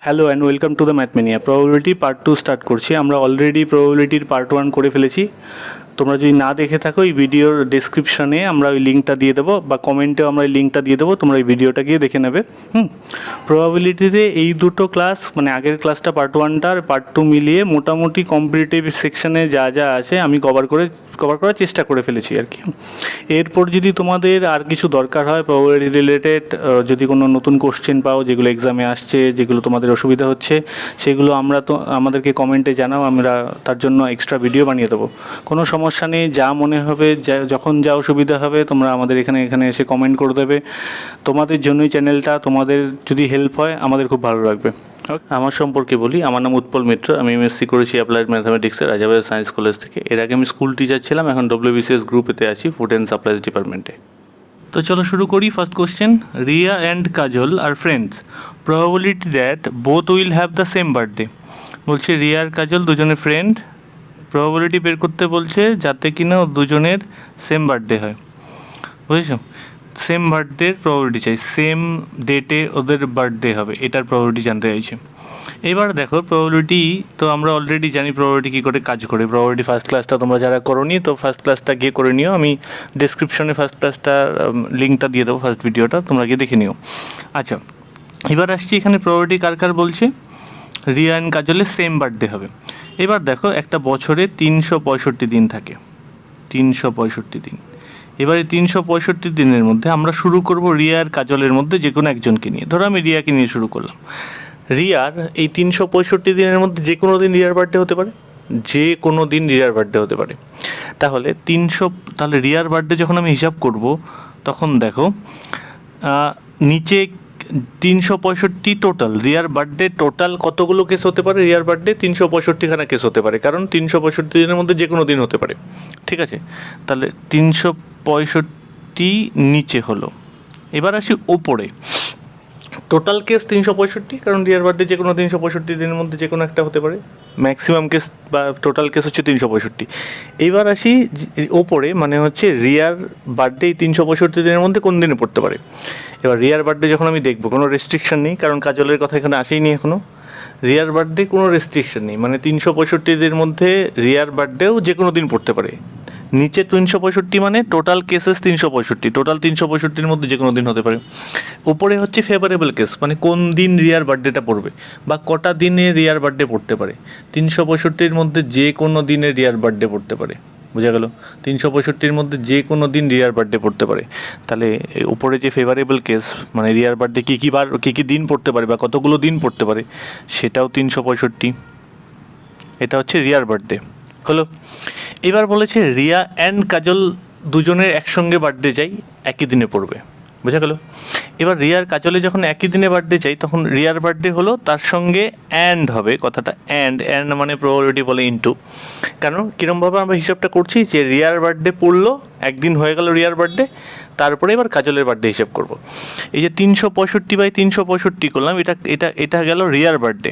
Hello and welcome to the Mathmania. Probability part 2 start করছি। আমরা already প্রবাবিলিটির part 1 করে ফেলেছি। তোমরা যদি না দেখে থাকো এই ভিডিওর ডেসক্রিপশনে আমরা ওই লিঙ্কটা দিয়ে দেবো, বা কমেন্টেও আমরা এই লিঙ্কটা দিয়ে দেবো, তোমরা এই ভিডিওটা গিয়ে দেখে নেবে। প্রবাবিলিটিতে এই দুটো ক্লাস, মানে আগের ক্লাসটা পার্ট 1টা আর পার্ট 2 মিলিয়ে মোটামুটি কম্পিটিটিভ সেকশনে যা যা আছে আমি কভার করার চেষ্টা করে ফেলেছি আর কি। এরপর যদি তোমাদের আর কিছু দরকার হয় প্রবাবিলিটি রিলেটেড, যদি কোনো নতুন কোশ্চেন পাও যেগুলো এক্সামে আসছে, যেগুলো তোমাদের অসুবিধা হচ্ছে, সেগুলো আমাদেরকে কমেন্টে জানাও, আমরা তার জন্য এক্সট্রা ভিডিও বানিয়ে দেবো। কোনো সমস্যা নেই, যা মনে হবে যখন যা অসুবিধা হবে তোমরা আমাদের এখানে এসে কমেন্ট করে দেবে। তোমাদের জন্যই চ্যানেলটা, তোমাদের যদি হেল্প হয় আমাদের খুব ভালো লাগবে। আমার সম্পর্কে বলি, আমার নাম উৎপল মিত্র। আমি এমএসসি করেছি অ্যাপ্লাইড ম্যাথামেটিক্সের রাজাবাজার সায়েন্স কলেজ থেকে। এর আগে আমি স্কুল টিচার ছিলাম, এখন ডব্লিউবিসিএস গ্রুপেতে আছি, ফুড অ্যান্ড সাপ্লাইজ ডিপার্টমেন্টে। তো চলো শুরু করি। First question, Riya and Kajal আর friends, probability that both will have the same birthday. বলছে রিয়া আর কাজল দুজনের ফ্রেন্ড, প্রবাবিলিটি বের করতে বলছে যাতে কিনা দুজনের সেম বার্থডে হয়। বুঝেছো? সেম বার্থডের প্রবাবিলিটি চাই, সেম ডেটে ওদের বার্থডে হবে, এটার প্রবাবিলিটি জানতে চাইছে। এবার দেখো প্রবাবিলিটি তো আমরা অলরেডি জানি প্রবাবিলিটি কী করে কাজ করে। প্রবাবিলিটি ফার্স্ট ক্লাসটা তোমরা যারা করোনি, তো ফার্স্ট ক্লাসটা গিয়ে করে নিও। আমি ডেসক্রিপশনে ফার্স্ট ক্লাসটার লিঙ্কটা দিয়ে দেবো, ফার্স্ট ভিডিওটা তোমরা গিয়ে দেখে নিও। আচ্ছা, এবার আসছি এখানে প্রবাবিলিটি কার বলছে, রিয়া অ্যান্ড কাজলের সেম বার্থডে হবে। এবার দেখো একটা বছরে 365 দিন থাকে, 365 দিন। এবার এই 365 দিনের মধ্যে আমরা শুরু করব রিয়া আর কাজলের মধ্যে যে কোনো একজনকে নিয়ে। ধরো আমি রিয়াকে নিয়ে শুরু করলাম। রিয়ার এই 365 দিনের মধ্যে যে কোনো দিন রিয়ার বার্থডে হতে পারে, যে কোনো দিন রিয়ার বার্থডে হতে পারে। তাহলে তাহলে রিয়ার বার্থডে যখন আমি হিসাব করব, তখন দেখো নিচে 365 টোটাল রিয়ার বার্থডে, টোটাল কতগুলো কেস হতে পারে রিয়ার বার্থডে? 365খানা কেস হতে পারে, কারণ 365 দিনের মধ্যে যে কোনো দিন হতে পারে। ঠিক আছে, তাহলে 365 নিচে হলো। এবার আসি ওপরে, টোটাল কেস 365, কারণ রিয়ার বার্থডে যে কোনো 365 দিনের মধ্যে যে কোনো একটা হতে পারে। ম্যাক্সিমাম কেস বা টোটাল কেস হচ্ছে 365। এইবার আসি ওপরে, মানে হচ্ছে রিয়ার বার্থডে 365 দিনের মধ্যে কোন দিনে পড়তে পারে। এবার রিয়ার বার্থডে যখন আমি দেখবো, কোনো রেস্ট্রিকশন নেই, কারণ কাজলের কথা এখানে আসেইনি এখনও। রিয়ার বার্থডে কোনো রেস্ট্রিকশন নেই, মানে 365 দিনের মধ্যে রিয়ার বার্থডেও যে কোনো দিন পড়তে পারে। নিচে 365 মানে টোটাল কেসেস 365, টোটাল 365-র মধ্যে যে কোনো দিন হতে পারে। উপরে হচ্ছে ফেভারেবল কেস, মানে কোন দিন রিয়ার বার্থডেটা পড়বে বা কটা দিনে রিয়ার বার্থডে পড়তে পারে। 365-র মধ্যে যে কোনো দিনে রিয়ার বার্থডে পড়তে পারে, বোঝা গেল? 365-র মধ্যে যে কোনো দিন রিয়ার বার্থডে পড়তে পারে। তাহলে উপরে যে ফেভারেবল কেস, মানে রিয়ার বার্থডে কী কী দিন পড়তে পারে বা কতগুলো দিন পড়তে পারে, সেটাও 365। এটা হচ্ছে রিয়ার বার্থডে হলো। এবার বলেছে রিয়া অ্যান্ড কাজল দুজনের একসঙ্গে বার্থডে চাই, একই দিনে পড়বে, বোঝা গেল? এবার রিয়ার কাজলে যখন একই দিনে বার্থডে চাই, তখন রিয়ার বার্থডে হলো, তার সঙ্গে অ্যান্ড হবে, কথাটা অ্যান্ড মানে প্রবাবিলিটি বলে ইনটু। কারণ কীরমভাবে আমরা হিসাবটা করছি, যে রিয়ার বার্থডে পড়লো, একদিন হয়ে গেল রিয়ার বার্থডে, তারপরে এবার কাজলের বার্থডে হিসাব করব। এই যে 365/365 করলাম, এটা গেল রিয়ার বার্থডে।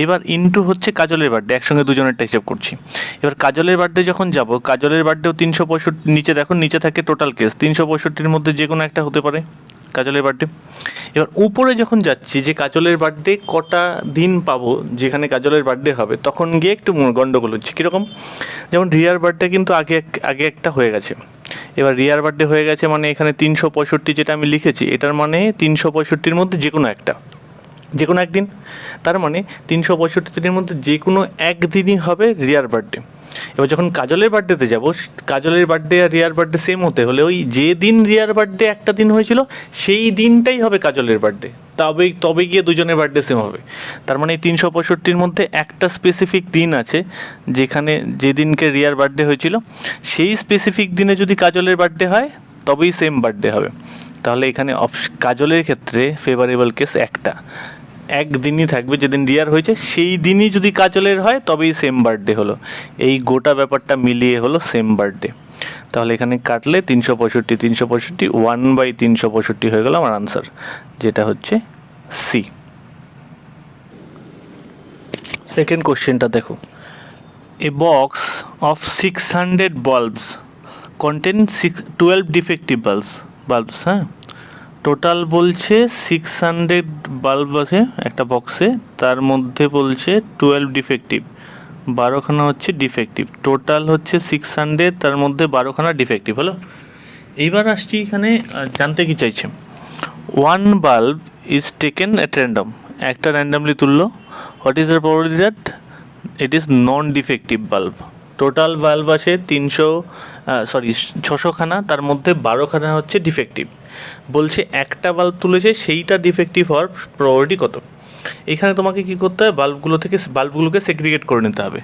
এবার ইনটু হচ্ছে কাজলের বার্থডে, একসঙ্গে দুজনেরটা হিসাব করছি। এবার কাজলের বার্থডে যখন যাব, কাজলের বার্থডেও 365, নিচে দেখো নিচে থাকে টোটাল কেস, 365-র মধ্যে যে কোনো একটা হতে পারে কাজলের বার্থডে। এবার উপরে যখন যাচ্ছি যে কাজলের বার্থডে কটা দিন পাবো যেখানে কাজলের বার্থডে হবে, তখন গিয়ে একটু গন্ডগোল হচ্ছে। কীরকম? যেমন রিয়ার বার্থডে কিন্তু আগে একটা হয়ে গেছে। এবার রিয়ার বার্থডে হয়ে গেছে মানে এখানে 365 যেটা আমি লিখেছি, এটার মানে 365-র মধ্যে যে কোনো একদিন। তার মানে 365 দিনের মধ্যে যে কোনো একদিনই হবে রিয়ার বার্থডে। এবার যখন কাজলের বার্থডেতে যাব, কাজলের বার্থডে আর রিয়ার বার্থডে সেম হতে হলে ওই যে দিন রিয়ার বার্থডে একটা দিন হয়েছিল সেই দিনটাই হবে কাজলের বার্থডে, তবে গিয়ে দুজনের বার্থডে সেম হবে। তার মানে এই 365-র মধ্যে একটা স্পেসিফিক দিন আছে যেখানে যেদিনকে রিয়ার বার্থডে হয়েছিল, সেই স্পেসিফিক দিনে যদি কাজলের বার্থডে হয় তবেই সেম বার্থডে হবে। তাহলে এখানে কাজলের ক্ষেত্রে ফেভারেবল কেস একটা, একদিনই থাকবে, যেদিন রিয়ার হয়েছে সেই দিনই যদি কাজলের হয় তবেই সেম বার্থডে হলো। এই গোটা ব্যাপারটা মিলিয়ে হলো সেম বার্থডে। তাহলে এখানে কাটলে 365 1/365 হয়ে গেল আমার আনসার, যেটা হচ্ছে সি। সেকেন্ড কোশ্চেনটা দেখো, a box of 600 bulbs contain 12 defective bulbs. হ্যাঁ, টোটাল বলছে 600 বাল্ব আছে একটা বক্সে, তার মধ্যে বলছে 12 ডিফেক্টিভ, 12খানা হচ্ছে ডিফেক্টিভ। টোটাল হচ্ছে 600, তার মধ্যে 12খানা ডিফেক্টিভ হলো। এইবার আসছি এখানে জানতে কি চাইছে, one bulb is taken at random, একটা র্যান্ডামলি তুললো, what is the probability that it is non defective bulb. Total bulb আছে 600খানা, তার মধ্যে 12খানা হচ্ছে ডিফেক্টিভ। বলছে একটা বাল্ব তুলেছে, সেইটা ডিফেক্টিভ হওয়ার প্রবাবিলিটি কত। এখানে তোমাকে কি করতে হবে, বাল্বগুলোকে সেগ্রিগেট করে নিতে হবে।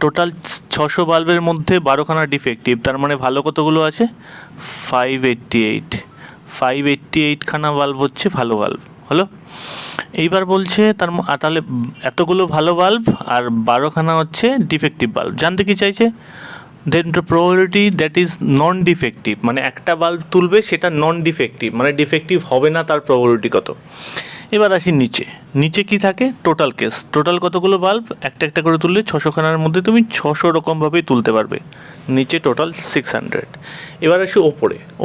টোটাল 600 বাল্বের মধ্যে 12খানা ডিফেক্টিভ, তার মানে ভালো কতগুলো আছে, 588খানা বাল্ব হচ্ছে ভালো বাল্ব হলো। এইবার বলছে তাহলে এতগুলো ভালো বাল্ব আর 12খানা হচ্ছে ডিফেক্টিভ বাল্ব। জানতে কি চাইছে, then the probability that is non defective, মানে একটা বাল্ব তুলবে সেটা নন ডিফেক্টিভ, মানে ডিফেক্টিভ হবে না, তার প্রবাবিলিটি কত। এবার আসি নিচে কি থাকে, টোটাল কেস, টোটাল কতগুলো বাল্ব একটা একটা করে তুললে 600খানার মধ্যে তুমি 600 রকমভাবেই তুলতে পারবে, নিচে টোটাল 600। এবার আসি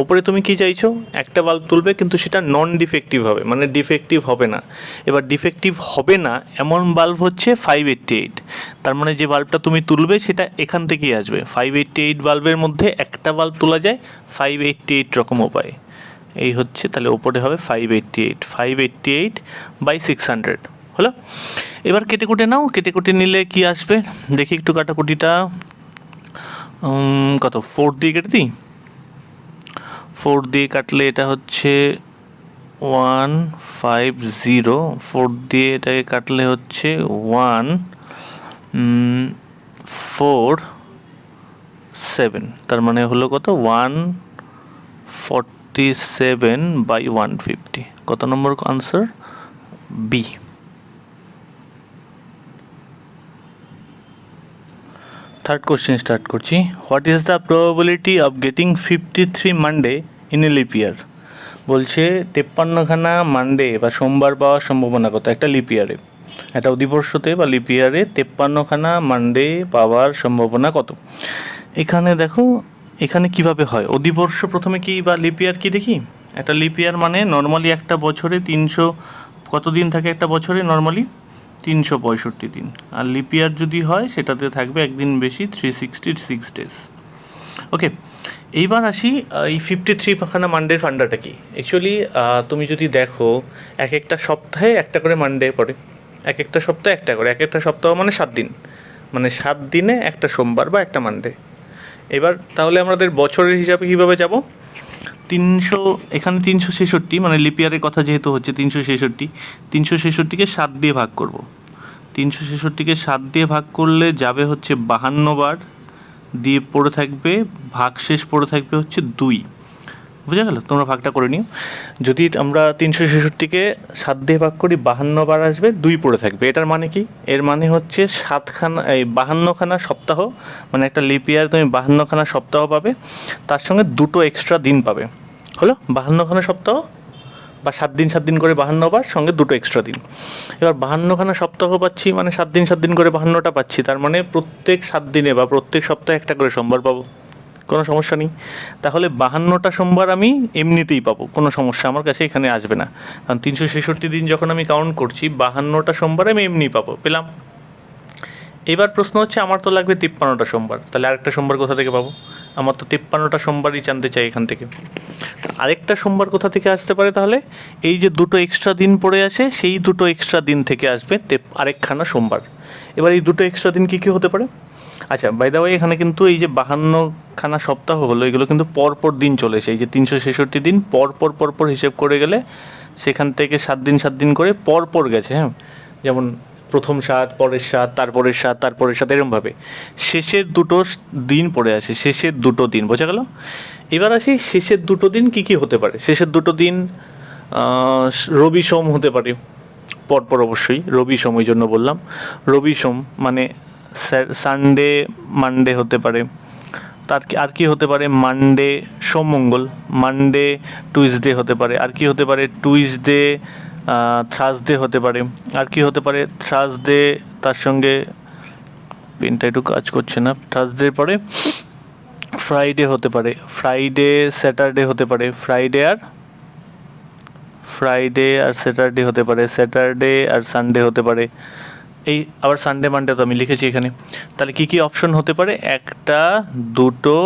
ওপরে তুমি কি চাইছো, একটা বাল্ব তুলবে কিন্তু সেটা নন ডিফেক্টিভ হবে, মানে ডিফেক্টিভ হবে না। এবার ডিফেক্টিভ হবে না এমন বাল্ব হচ্ছে 588, তার মানে যে বাল্বটা তুমি তুলবে সেটা এখান থেকেই আসবে। 588 বাল্বের মধ্যে একটা বাল্ব তোলা যায় 588 রকম উপায়। এই হচ্ছে, তাহলে ওপরে হবে 588 বাই 600 হলো। এবার কেটে কুটে নাও, কেটে কুটে নিলে কি আসবে দেখি একটু, কাটাকুটিটা কত, 4 দিয়ে কেটে দিই। 4 দিয়ে কাটলে এটা হচ্ছে 150, 4 দিয়ে এটাকে কাটলে হচ্ছে 147, তার মানে হলো কত 147 বাই 150। কত নম্বর answer, B. Third question start করছি, what is the probability of getting 53 Monday in a leap year. বলছে 53খানা মানডে বা সোমবার পাওয়ার সম্ভাবনা কত একটা লিপ ইয়ারে, একটা অধিবর্ষতে বা লিপ ইয়ারে 53খানা মানডে পাওয়ার সম্ভাবনা কত। এখানে দেখো, এখানে কিভাবে হয় অধিবর্ষ, প্রথমে কি বা লিপ ইয়ার কি দেখি। একটা লিপ ইয়ার মানে নর্মালি একটা বছরে 300 কত দিন থাকে, একটা বছরে নর্মালি 365 দিন, আর লিপ ইয়ার যদি হয় সেটাতে থাকবে একদিন বেশি, 366 ডেজ। ওকে, এইবার আসি এই 53খানা মানডের ফান্ডাটা কি। অ্যাকচুয়ালি তুমি যদি দেখো এক একটা সপ্তাহে একটা করে মানডে পড়ে, এক একটা সপ্তাহে একটা করে, এক একটা সপ্তাহ মানে 7 দিন, মানে 7 দিনে একটা সোমবার বা একটা মানডে। এবার তাহলে আমাদের বছরের হিসাবে কীভাবে যাব, 300, এখানে 366, মানে লিপ ইয়ারের কথা যেহেতু হচ্ছে 366কে 7 দিয়ে ভাগ করব। 366কে 7 দিয়ে ভাগ করলে যাবে হচ্ছে 52 বার, দিয়ে পড়ে থাকবে ভাগশেষ পড়ে থাকবে হচ্ছে 2। বুঝা গেল, তোমরা ভাগটা করে নিও। যদি আমরা 366কে 7 দিয়ে ভাগ করি 52 বার আসবে, 2 পড়ে থাকবে। এটার মানে কি, এর মানে হচ্ছে 52খানা সপ্তাহ, মানে একটা লিপ ইয়ার তুমি 52খানা সপ্তাহ পাবে, তার সঙ্গে 2টো এক্সট্রা দিন পাবে হলো। 52খানা সপ্তাহ বা 7 দিন 7 দিন করে 52 বার, সঙ্গে 2টো এক্সট্রা দিন। এবার 52খানা সপ্তাহ পাচ্ছি মানে 7 দিন 7 দিন করে 52টা পাচ্ছি, তার মানে প্রত্যেক 7 দিনে বা প্রত্যেক সপ্তাহে একটা করে সোমবার পাবো, কোনো সমস্যা নেই। তাহলে 52টা সোমবার আমি এমনিতেই পাবো, কোনো সমস্যা আমার কাছে এখানে আসবে না, কারণ 366 দিন যখন আমি কাউন্ট করছি 52টা সোমবার আমি এমনিই পেলাম। এবার প্রশ্ন হচ্ছে, আমার তো লাগবে 53টা সোমবার, তাহলে আরেকটা সোমবার কোথা থেকে পাবো, আমার তো 53টা সোমবারই জানতে চাই এখান থেকে। আরেকটা সোমবার কোথা থেকে আসতে পারে, তাহলে এই যে 2টো এক্সট্রা দিন পড়ে আসে, সেই 2টো এক্সট্রা দিন থেকে আসবে আরেকখানা সোমবার। এবার এই 2টো এক্সট্রা দিন কী হতে পারে, আচ্ছা বাই দ্য ওয়ে এখানে কিন্তু এই যে 52খানা সপ্তাহ হলো, এগুলো কিন্তু পরপর দিন চলেছে, এই যে 366 দিন পরপর হিসেব করে গেলে সেখান থেকে 7 দিন 7 দিন করে পরপর গেছে। হ্যাঁ, যেমন প্রথম 7, পরের 7, তারপরের 7, তারপরের 7, এরমভাবে শেষের 2টো দিন পড়ে আসে, শেষের 2টো দিন, বোঝা গেল। এবার আসি শেষের 2টো দিন কী হতে পারে। শেষের 2টো দিন রবি সোম হতে পারে, পরপর অবশ্যই রবি সোম, ওই জন্য বললাম রবি সোম, মানে সানডে মানডে হতে পারে। আর কি হতে পারে, মানডে সোম মঙ্গল, মানডে টুইসডে হতে পারে। আর কি হতে পারে, টুইসডে থার্সডে হতে পারে। আর কি হতে পারে, থার্সডে, তার সঙ্গে পেনটা একটু কাজ করছে না, থার্সডের পরে ফ্রাইডে হতে পারে, ফ্রাইডে স্যাটারডে হতে পারে, ফ্রাইডে আর ফ্রাইডে আর স্যাটারডে হতে পারে, স্যাটারডে আর সানডে হতে পারে, এই আবার সানডে মানডে তো আমি লিখেছি এখানে। তাহলে কী কী অপশন হতে পারে? একটা, দুটো,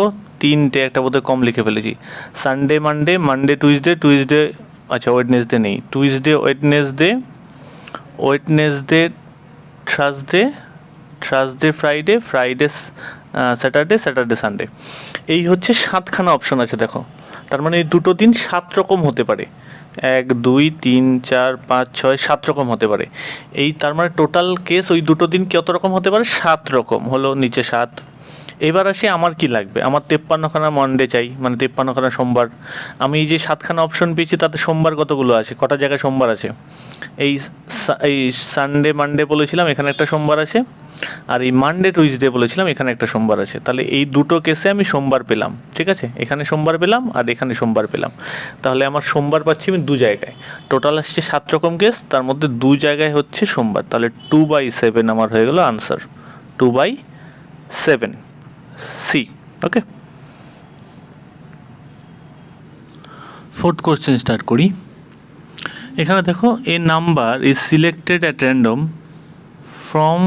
তিনটে, একটা বোধহয় কম লিখে ফেলেছি। Sunday Monday, Monday Tuesday, Tuesday আচ্ছা ওয়েডনেসডে নেই, Tuesday Wednesday, Wednesday Thursday, Thursday Friday, Friday Saturday, Saturday Sunday. এই হচ্ছে 7খানা অপশন আছে দেখো। তার মানে এই দুটো দিন 7 রকম হতে পারে, 1 2 3 4 5 6 7 রকম হতে পারে। এই তার মানে টোটাল কেস ওই দুটো দিন কত রকম হতে পারে? 7 রকম হলো, নিচে 7। এবার আসি আমার কি লাগবে, আমার 53খানা মানডে চাই, মানে 53খানা সোমবার। আমি এই যে 7খানা অপশন পেয়েছি তাতে সোমবার কতগুলো আছে, কটা জায়গায় সোমবার আছে? এই এই সানডে মানডে বলেছিলাম, এখানে একটা সোমবার আছে, আর এই মানডে টুইসডে বলেছিলাম, এখানে একটা সোমবার আছে। তাহলে এই দুটো কেসে আমি সোমবার পেলাম, ঠিক আছে, এখানে সোমবার পেলাম আর এখানে সোমবার পেলাম। তাহলে আমার সোমবার পাচ্ছি আমি 2 জায়গায়। টোটাল আসছে 7 রকম কেস, তার মধ্যে 2 জায়গায় হচ্ছে সোমবার। তাহলে 2/7 আমার হয়ে গেল answer, 2/7 C. Okay, 4th question start করি। এখানে দেখো, a number is selected at random from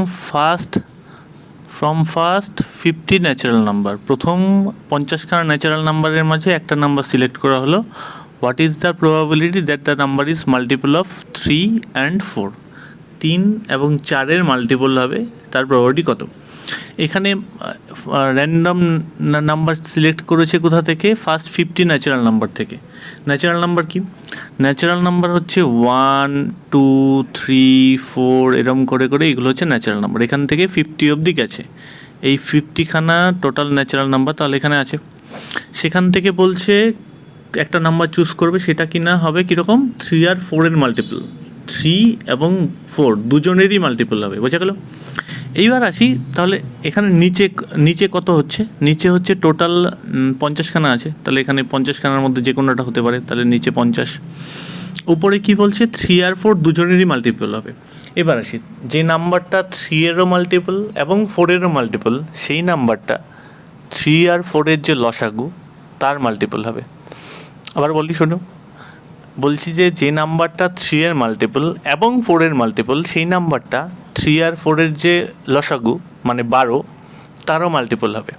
first 50 natural number. প্রথম 50খানা ন্যাচারাল নাম্বারের মাঝে একটা নাম্বার সিলেক্ট করা হলো। What is the probability that the number is multiple of 3 and 4? 3 এবং 4-এর মাল্টিপল হবে, তার প্রবাবিলিটি কত? এখানে র্যান্ডম নাম্বার সিলেক্ট করেছে কোথা থেকে? ফার্স্ট 50 ন্যাচারাল নাম্বার থেকে। ন্যাচারাল নাম্বার কি? ন্যাচারাল নাম্বার হচ্ছে 1 2 3 4 এরম করে করে, এগুলো হচ্ছে ন্যাচারাল নাম্বার। এখান থেকে 50 অবধি গেছে, এই 50খানা টোটাল ন্যাচারাল নাম্বার তাহলে এখানে আছে। সেখান থেকে বলছে একটা নাম্বার চুজ করবে, সেটা কি না হবে কীরকম? 3 আর 4-এর মাল্টিপল, 3 এবং 4 দুজনেরই মাল্টিপল হবে, বোঝা গেল? এইবার আসি, তাহলে এখানে নিচে কত হচ্ছে? নিচে হচ্ছে টোটাল 50খানা আছে, তাহলে এখানে 50খানার মধ্যে যে কোনোটা হতে পারে, তাহলে নিচে 50। উপরে কি বলছে? 3 আর 4 দুজনেরই মাল্টিপল হবে। এবার আসি, যে নাম্বারটা 3-এরও মাল্টিপল এবং 4-এরও মাল্টিপল, সেই নাম্বারটা 3 আর 4-এর যে লসাগু তার মাল্টিপল হবে। আবার বলি শোনো, বলছি যে নাম্বারটা 3-এর মাল্টিপল এবং 4-এর মাল্টিপল, সেই নাম্বারটা 3 আর 4-এর যে লসাগু মানে 12 তারও মাল্টিপল হবে,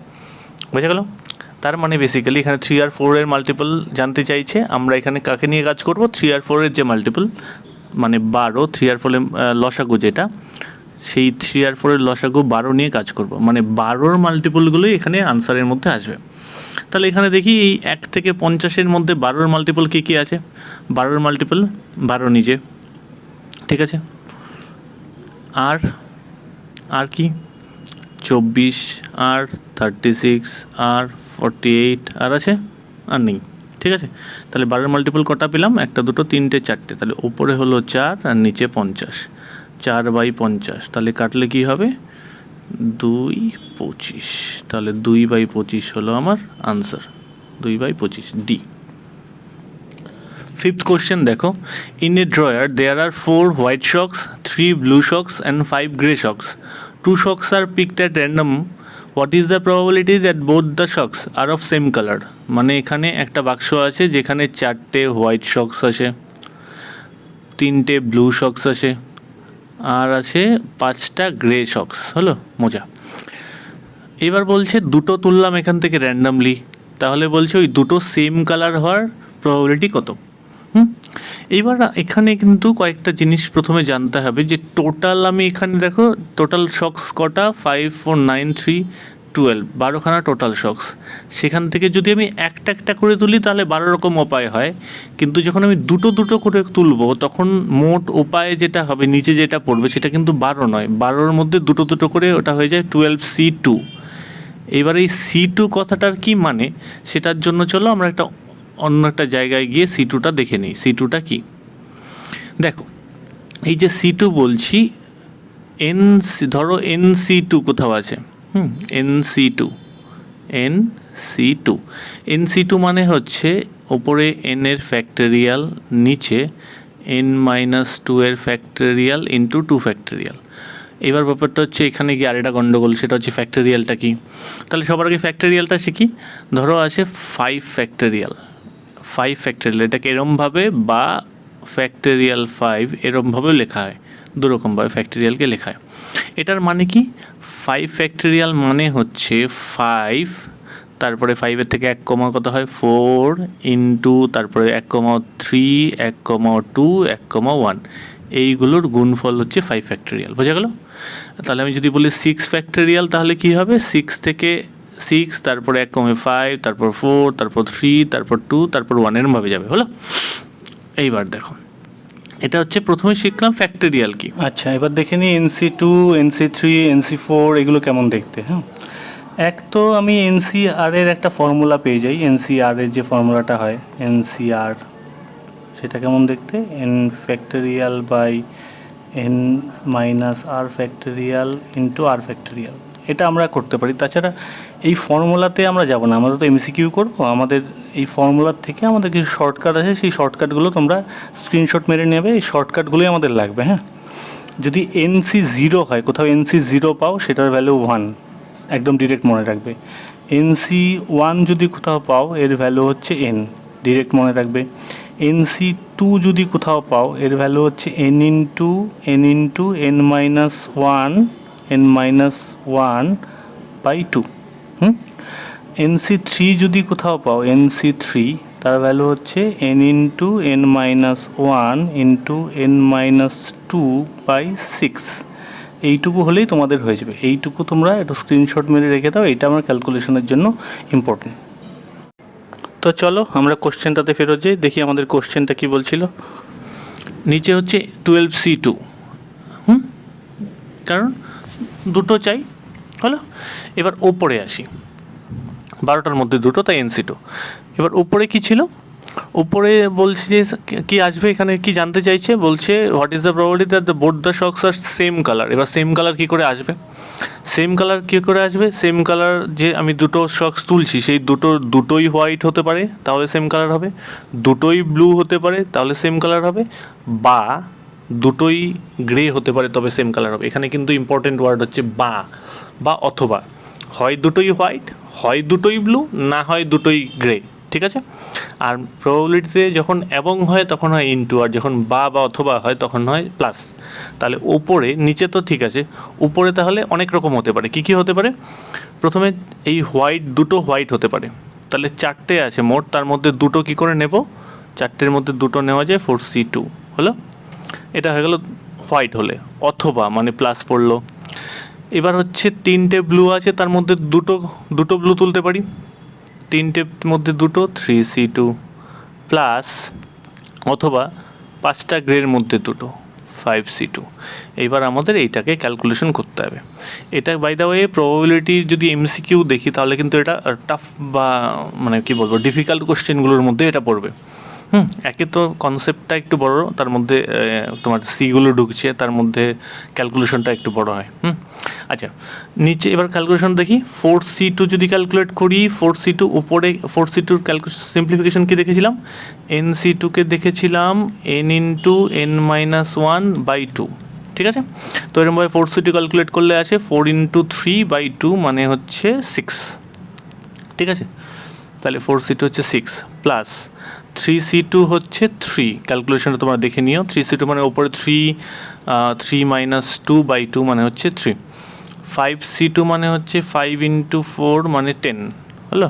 বুঝে গেল? তার মানে বেসিক্যালি এখানে 3 আর 4-এর মাল্টিপল জানতে চাইছে। আমরা এখানে কাকে নিয়ে কাজ করব? 3 আর 4-এর যে মাল্টিপল মানে 12, 3 আর 4-এর লসাগু যেটা, সেই 3 আর 4-এর লসাগু 12 নিয়ে কাজ করব, মানে 12-র মাল্টিপলগুলোই এখানে আনসারের মধ্যে আসবে। তাহলে এখানে দেখি এই 1 থেকে 50-এর মধ্যে 12-র মাল্টিপল কী কী আছে? 12-র মাল্টিপল 12 নিজে, ঠিক আছে, আর কি 24, আর 36, আর 48, আর আছে? আর নেই, ঠিক আছে। তাহলে 12-এর মাল্টিপল কটা পেলাম? 1 2 3 4টে। তাহলে উপরে হলো 4 আর নিচে 50, 4/50। তাহলে কাটলে কি হবে? 2/25। তাহলে 2/25 হলো আমার আনসার, 2/25 ডি। 5th কোশ্চেন দেখো, in a drawer there are 4 white socks, 3 blue socks and 5 grey socks. 2 socks are picked at random. What is the probability that both the socks are of same colour? মানে এখানে একটা বাক্স আছে যেখানে 4টে white শক্স আছে, 3টে blue শক্স আছে, আর আছে 5টা গ্রে শক্স। হলো মজা। এবার বলছে দুটো তুললাম এখান থেকে র্যান্ডামলি, তাহলে বলছে ওই দুটো সেম কালার হওয়ার প্রবাবিলিটি কত? এইবার এখানে কিন্তু কয়েকটা জিনিস প্রথমে জানতে হবে, যে টোটাল আমি এখানে দেখো টোটাল শক্স কটা? 5 4 9 3 12, 12খানা টোটাল শক্স। সেখান থেকে যদি আমি একটা একটা করে তুলি তাহলে 12 রকম উপায় হয়, কিন্তু যখন আমি দুটো দুটো করে তুলবো তখন মোট উপায় যেটা হবে, নিচে যেটা পড়বে সেটা কিন্তু 12 নয়, 12-র মধ্যে দুটো দুটো করে ওটা হয়ে যায় 12C2। এবার এই C2 কথাটার কি মানে, সেটার জন্য চলো আমরা অন্য একটা জায়গায় গিয়ে C2টা দেখে নিই। C2টা কি? দেখো, এই যে C2 বলছি, ধরো NC2 কোথাও আছে, NC2, NC2 মানে হচ্ছে ওপরে n এর ফ্যাক্টোরিয়াল, নিচে n-2 এর ফ্যাক্টোরিয়াল ইন্টু 2 ফ্যাক্টোরিয়াল। এবার ব্যাপারটা হচ্ছে এখানে গিয়ে আরেকটা গন্ডগোল, সেটা হচ্ছে ফ্যাক্টোরিয়ালটা কি। তাহলে সবার আগে ফ্যাক্টোরিয়ালটা শিখি। ধরো আছে 5 ফ্যাক্টোরিয়াল, এটাকে এরমভাবে বা ফ্যাক্টোরিয়াল 5 এরকমভাবেও লেখা হয়, দুরকমভাবে ফ্যাক্টোরিয়ালকে লেখা হয়। এটার মানে কি, 5 ফ্যাক্টোরিয়াল মানে হচ্ছে 5, তারপরে 5-এর থেকে 1 কমা কত হয় 4 ইন্টু তারপরে 1,3 1,2 1,1, এইগুলোর গুণফল হচ্ছে 5 ফ্যাক্টোরিয়াল। বোঝা গেল? তাহলে আমি যদি বলি 6 ফ্যাক্টোরিয়াল তাহলে কি হবে, 6 থেকে 6, তারপরে 1 কমে 5, তারপর 4, তারপর 3, তারপর 2, তারপর 1, এরমভাবে যাবে। হলো? এইবার দেখো, এটা হচ্ছে প্রথমে শিখলাম ফ্যাক্টোরিয়াল কি। আচ্ছা, এবার দেখে নিই NC2, NC3, NC4 এগুলো কেমন দেখতে। হ্যাঁ, এক তো আমি NCR এর একটা ফর্মুলা পেয়ে যাই, NCR এর যে ফর্মুলাটা হয় NCR, সেটা কেমন দেখতে, n factorial by n minus R factorial into R factorial, এটা আমরা করতে পারি। তাছাড়া এই ফর্মুলাতে আমরা যাব না, আমরা তো MCQ করবো। আমাদের এই ফর্মুলার থেকে আমাদের কিছু শর্টকাট আছে, সেই শর্টকাটগুলো তোমরা স্ক্রিনশট মেরে নেবে, এই শর্টকাটগুলোই আমাদের লাগবে। হ্যাঁ, যদি NC0 হয়, কোথাও NC0 পাও সেটার ভ্যালু 1, একদম ডিরেক্ট মনে রাখবে। NC1 যদি কোথাও পাও এর ভ্যালু হচ্ছে n, ডিরেক্ট মনে রাখবে। NC2 যদি কোথাও পাও এর ভ্যালু হচ্ছে n into n minus 1 by 2। NC3 যদি কোথাও পাও, NC3 তার ভ্যালু হচ্ছে n into n minus 1 into n minus 2 by 6। এইটুকু হলেই তোমাদের হয়ে যাবে। এইটুকু তোমরা একটু স্ক্রিনশট মেরে রেখে দাও, এটা আমার ক্যালকুলেশনের জন্য ইম্পর্টেন্ট। তো চলো আমরা কোশ্চেনটাতে ফেরত যাই, দেখি আমাদের কোশ্চেনটা কি বলছিল। নিচে হচ্ছে 12C2, কারণ দুটো চাই। হলো? এবার ওপরে আসি, 12টার মধ্যে দুটো, তাই NC2। এবার উপরে কি ছিল, উপরে বলছে যে কি আসবে, এখানে কি জানতে চাইছে, বলছে what is the probability that the both the socks are same colour. এবার সেম কালার কী করে আসবে, সেম কালার কী করে আসবে, সেম কালার যে আমি দুটো শকস তুলছি সেই দুটোই হোয়াইট হতে পারে, তাহলে সেম কালার হবে, দুটোই ব্লু হতে পারে, তাহলে সেম কালার হবে, বা দুটোই গ্রে হতে পারে, তবে সেম কালার হবে। এখানে কিন্তু ইম্পর্টেন্ট ওয়ার্ড হচ্ছে বা অথবা, হয় দুটোই হোয়াইট, হয় দুটোই ব্লু, না হয় দুটোই গ্রে। ঠিক আছে? আর প্রবাবিলিটিতে যখন এবং হয় তখন হয় ইনটু, আর যখন বা অথবা হয় তখন হয় প্লাস। তাহলে উপরে, নিচে তো ঠিক আছে, উপরে তাহলে অনেক রকম হতে পারে। কী কী হতে পারে, প্রথমে এই দুটো হোয়াইট হতে পারে, তাহলে 4টে আছে মোট, তার মধ্যে দুটো কী করে নেব, 4টের মধ্যে দুটো নেওয়া যায়, 4C2 হলো। এটা হয়ে গেল হোয়াইট হলে, অথবা মানে প্লাস পড়লো। এবার হচ্ছে 3টে ব্লু আছে, তার মধ্যে দুটো ব্লু তুলতে পারি, 3টের মধ্যে দুটো, 3C2 প্লাস, অথবা 5টা গ্রের মধ্যে দুটো, 5C2। এইবার আমাদের এইটাকে ক্যালকুলেশন করতে হবে। এটা বাই দ্য ওয়ে প্রবাবিলিটি যদি MCQ দেখি তাহলে কিন্তু এটা টাফ বা মানে কী বলবো, ডিফিকাল্ট কোশ্চেনগুলোর মধ্যে এটা পড়বে। একে তো কনসেপ্টটা একটু বড়, তার মধ্যে তোমার সিগুলো ঢুকছে, তার মধ্যে ক্যালকুলেশনটা একটু বড় হয়। আচ্ছা, নিচে এবার ক্যালকুলেশন দেখি। 4C2 যদি ক্যালকুলেট করি, 4C2 উপরে, 4C2 সিম্পলিফিকেশন কি দেখেছিলাম, NC2কে দেখেছিলাম n ইন্টু n মাইনাস 1/2। ঠিক আছে? তো এরকমভাবে 4C2 ক্যালকুলেট করলে আসে 4 ইন্টু 3/2 মানে হচ্ছে 6। ঠিক আছে? তাহলে 4C2 হচ্ছে 6 প্লাস 3C2 হচ্ছে 3, ক্যালকুলেশনটা তোমরা দেখে নিও। 3C2 মানে ওপরে 3 মাইনাস 2/2 মানে হচ্ছে 3। 5C2 মানে হচ্ছে 5 ইন্টু 4 মানে 10 হলো।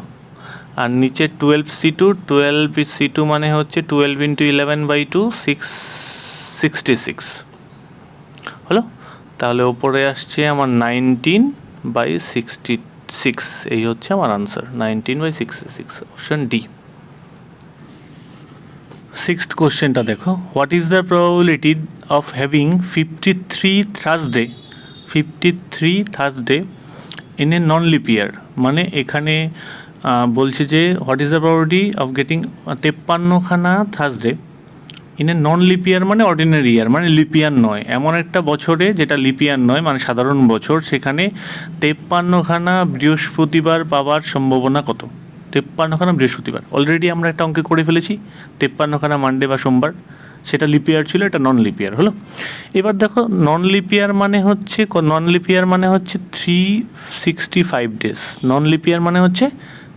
আর নিচে 12C2 মানে হচ্ছে 12 ইন্টু 11/2 66 হলো। তাহলে ওপরে আসছে আমার 19/66, এই হচ্ছে আমার আনসার, 19/66, অপশন ডি। সিক্সথ কোশ্চেনটা দেখো, what is the probability of having 53 Thursday in a non leap year. মানে এখানে বলছে যে what is the probability of getting 53খানা Thursday in a non leap year, মানে অর্ডিনারি ইয়ার, মানে লিপিয়ার নয়, এমন একটা বছরে যেটা লিপিয়ার নয়, মানে সাধারণ বছর, সেখানে 53খানা বৃহস্পতিবার পাওয়ার সম্ভাবনা কত। 53খানা বৃহস্পতিবার, অলরেডি আমরা একটা অঙ্কে করে ফেলেছি, 53খানা মানডে বা সোমবার, সেটা লিপিয়ার ছিল, এটা নন লিপিয়ার হলো। এবার দেখো নন লিপিয়ার মানে হচ্ছে 365 ডেজ, নন লিপিয়ার মানে হচ্ছে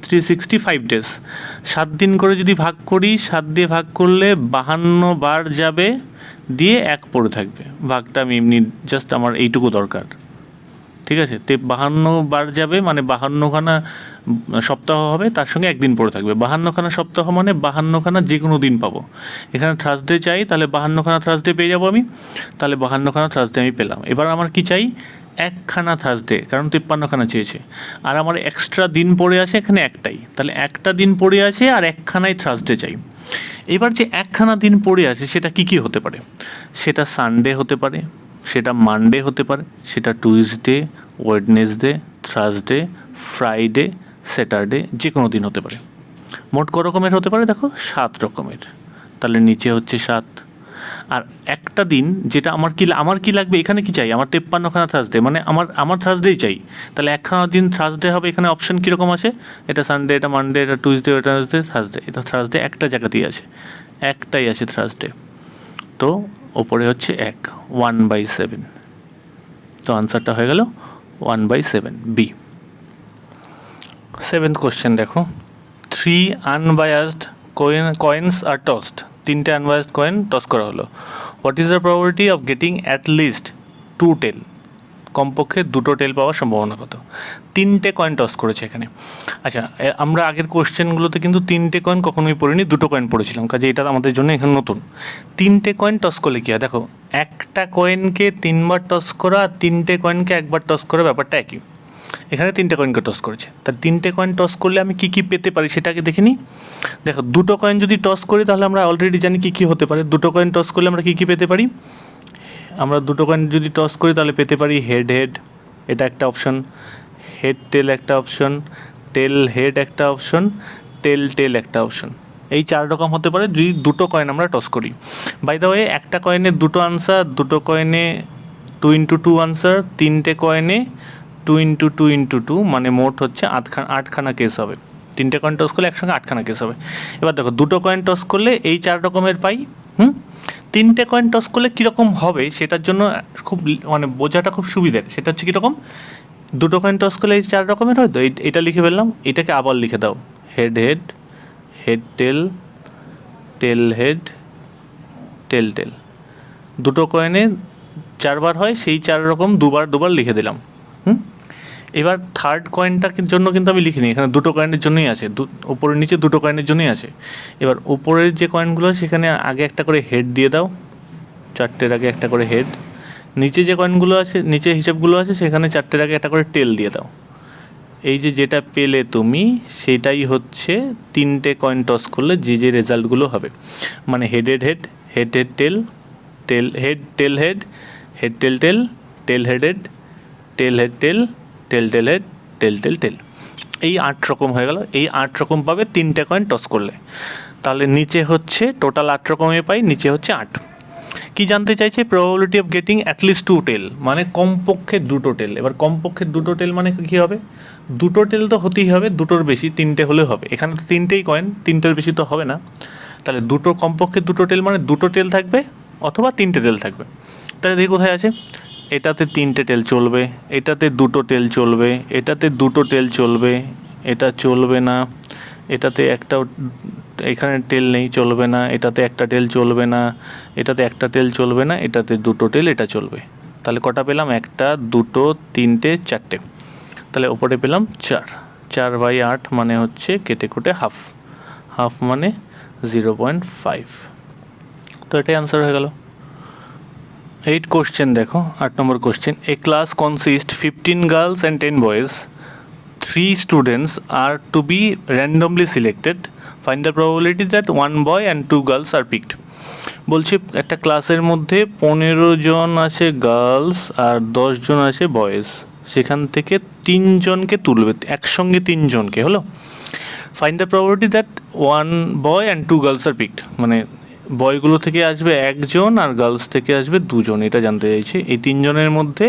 365 ডেজ, 7 দিন করে যদি ভাগ করি, 7 দিয়ে ভাগ করলে 52 বার যাবে, দিয়ে 1 পড়ে থাকবে। ভাগটা আমি এমনি জাস্ট আমার এইটুকু দরকার, ঠিক আছে। 52 বার যাবে মানে 52খানা সপ্তাহ হবে, তার সঙ্গে একদিন পড়ে থাকবে। 52খানা সপ্তাহ মানে 52খানা যে কোনো দিন পাবো। এখানে থার্সডে চাই, তাহলে 52খানা থার্সডে পেয়ে যাবো আমি, তাহলে 52খানা থার্সডে আমি পেলাম। এবার আমার কি চাই, একখানা থার্সডে, কারণ 53খানা চেয়েছে। আর আমার এক্সট্রা দিন পড়ে আছে এখানে একটাই, তাহলে একটা দিন পড়ে আছে আর একখানাই থার্সডে চাই। এবার যে একখানা দিন পড়ে আছে সেটা কি কি হতে পারে, সেটা সানডে হতে পারে, সেটা মানডে হতে পারে, সেটা Tuesday, Wednesday, Thursday, Friday, Saturday, যে কোনো দিন হতে পারে। মোট ক রকমের হতে পারে দেখো, 7 রকমের। তাহলে নিচে হচ্ছে 7। আর একটা দিন যেটা আমার কি লাগবে, এখানে কি চাই, আমার 53খানা থার্সডে, মানে আমার থার্সডেই চাই। তাহলে একখানা দিন থার্সডে হবে। এখানে অপশন কীরকম আছে, এটা সানডে, এটা মানডে, এটা টুইসডে, এটা ওয়েডনেসডে, থার্সডে। এটা থার্সডে একটা জায়গাতেই আছে, একটাই আছে থার্সডে। তো ওপরে হচ্ছে 1/7। তো আনসারটা হয়ে গেল 1/7, বি। 7th কোশ্চেন দেখো, 3 আনবায়াসড কয়েন্স আর টসড, 3টে আনবায়াসড কয়েন টস করা হলো। What is the probability of getting at least 2 টেল? কমপক্ষে 2টো টেল পাওয়ার সম্ভাবনা কত? 3টে কয়েন টস করেছে এখানে। আচ্ছা, আমরা আগের কোশ্চেনগুলোতে কিন্তু 3টে কয়েন কখনোই পড়িনি, 2টো কয়েন পড়েছিলাম, কাজে এটা আমাদের জন্য এখানে নতুন। 3টে কয়েন টস করলে কী হয় দেখো, একটা কয়েনকে 3বার টস করা আর 3টে কয়েনকে একবার টস করা ব্যাপারটা একই। এখানে 3টে কয়েনকে টস করেছে, তার 3টে কয়েন টস করলে আমি কী কী পেতে পারি সেটাকে দেখে নিই। দেখো, 2টো কয়েন যদি টস করি তাহলে আমরা অলরেডি জানি কী কী হতে পারে। 2টো কয়েন টস করলে আমরা কী কী পেতে পারি, আমরা 2টো কয়েন যদি টস করি তাহলে পেতে পারি হেড হেড, এটা একটা অপশন, হেড টেল একটা অপশন, টেল হেড একটা অপশন, টেল টেল একটা অপশন। এই 4 রকম হতে পারে যদি 2টো কয়েন আমরা টস করি। বাই দ্য ওয়ে, একটা কয়েনে 2টো আনসার, 2টো কয়েনে 2 × 2 আনসার, 3টে কয়েনে 2 × 2 × 2, মানে মোট হচ্ছে 8খানা কেস হবে। 3টে কয়েন টস করলে একসঙ্গে 8খানা কেস হবে। এবার দেখো, 2টো কয়েন টস করলে এই 4 রকমের পাই। 3টে কয়েন টস করলে কীরকম হবে সেটার জন্য খুব মানে বোঝাটা খুব সুবিধার। সেটা হচ্ছে কীরকম, 2টো কয়েন টস করলে এই 4 রকমের হয় তো, এটা লিখে ফেললাম। এটাকে আবার লিখে দাও, head head, head tail, tail head, tail tail. 2টো কয়েনে 4বার হয়, সেই 4 রকম দুবার লিখে দিলাম। এবার থার্ড কয়েনটার জন্য কিন্তু আমি লিখিনি, এখানে 2টো কয়েনের জন্যই আছে, উপরে নিচে 2টো কয়েনের জন্যই আছে। এবার উপরের যে কয়েনগুলো সেখানে আগে একটা করে হেড দিয়ে দাও, 4টের আগে একটা করে হেড। নিচে যে কয়েনগুলো আছে, নিচে হিসাবগুলো আছে, সেখানে 4টের আগে একটা করে টেল দিয়ে দাও। এই যেটা পেলে তুমি, সেটাই হচ্ছে 3টে কয়েন টস করলে যে রেজাল্টগুলো হবে। মানে head head head, head head tail, tail head tail head, head tail tail, tail head head, tail head tail, tail tail head, tail tail tail. এই 8 রকম হয়ে গেল। এই 8 রকম পাবে 3টে কয়েন টস করলে। তাহলে নিচে হচ্ছে টোটাল 8 রকমের পাই, নিচে হচ্ছে 8। কি জানতে চাইছে, প্রবাবিলিটি অফ গেটিং অ্যাটলিস্ট 2 টেল, মানে কমপক্ষে 2টো টেল। এবার কমপক্ষে 2টো টেল মানে কী হবে, 2টো টেল তো হতেই হবে, 2টোর বেশি 3টে হলেও হবে। এখানে তো 3টেই কয়েন, 3টের বেশি তো হবে না। তাহলে কমপক্ষে 2টো টেল মানে 2টো টেল থাকবে অথবা 3টে টেল থাকবে। তাহলে দেখি কোথায় আছে, এটাতে 3টে টেল চলবে, এটাতে 2টো টেল চলবে, এটাতে 2টো টেল চলবে, এটা চলবে না, এটাতে একটা, এখানে টেল নেই, চলবে না, এটাতে একটা টেল চলবে না, এটাতে একটা টেল চলবে না, এটাতে 2টো টেল, এটা চলবে। তাহলে কটা পেলাম, 1, 2, 3, 4টে। তাহলে ওপরে পেলাম 4, 4/8 মানে হচ্ছে কেটে কুটে হাফ, হাফ মানে 0.5। তো এটাই আনসার হয়ে গেল। 8 কোশ্চেন দেখো, 8 নম্বর question, a class consist 15 girls and 10 boys, 3 students are to be randomly selected, find the probability that 1 boy and 2 girls are picked। বলছে একটা ক্লাসের মধ্যে 15 জন আছে গার্লস আর 10 জন আছে বয়েজ, সেখান থেকে 3 জনকে তুলবে, একসঙ্গে 3 জনকে হলো। Find the probability that 1 boy and 2 girls are picked, মানে বয়গুলো থেকে আসবে 1 জন আর গার্লস থেকে আসবে 2 জন, এটা জানতে চাইছে। এই 3 জনের মধ্যে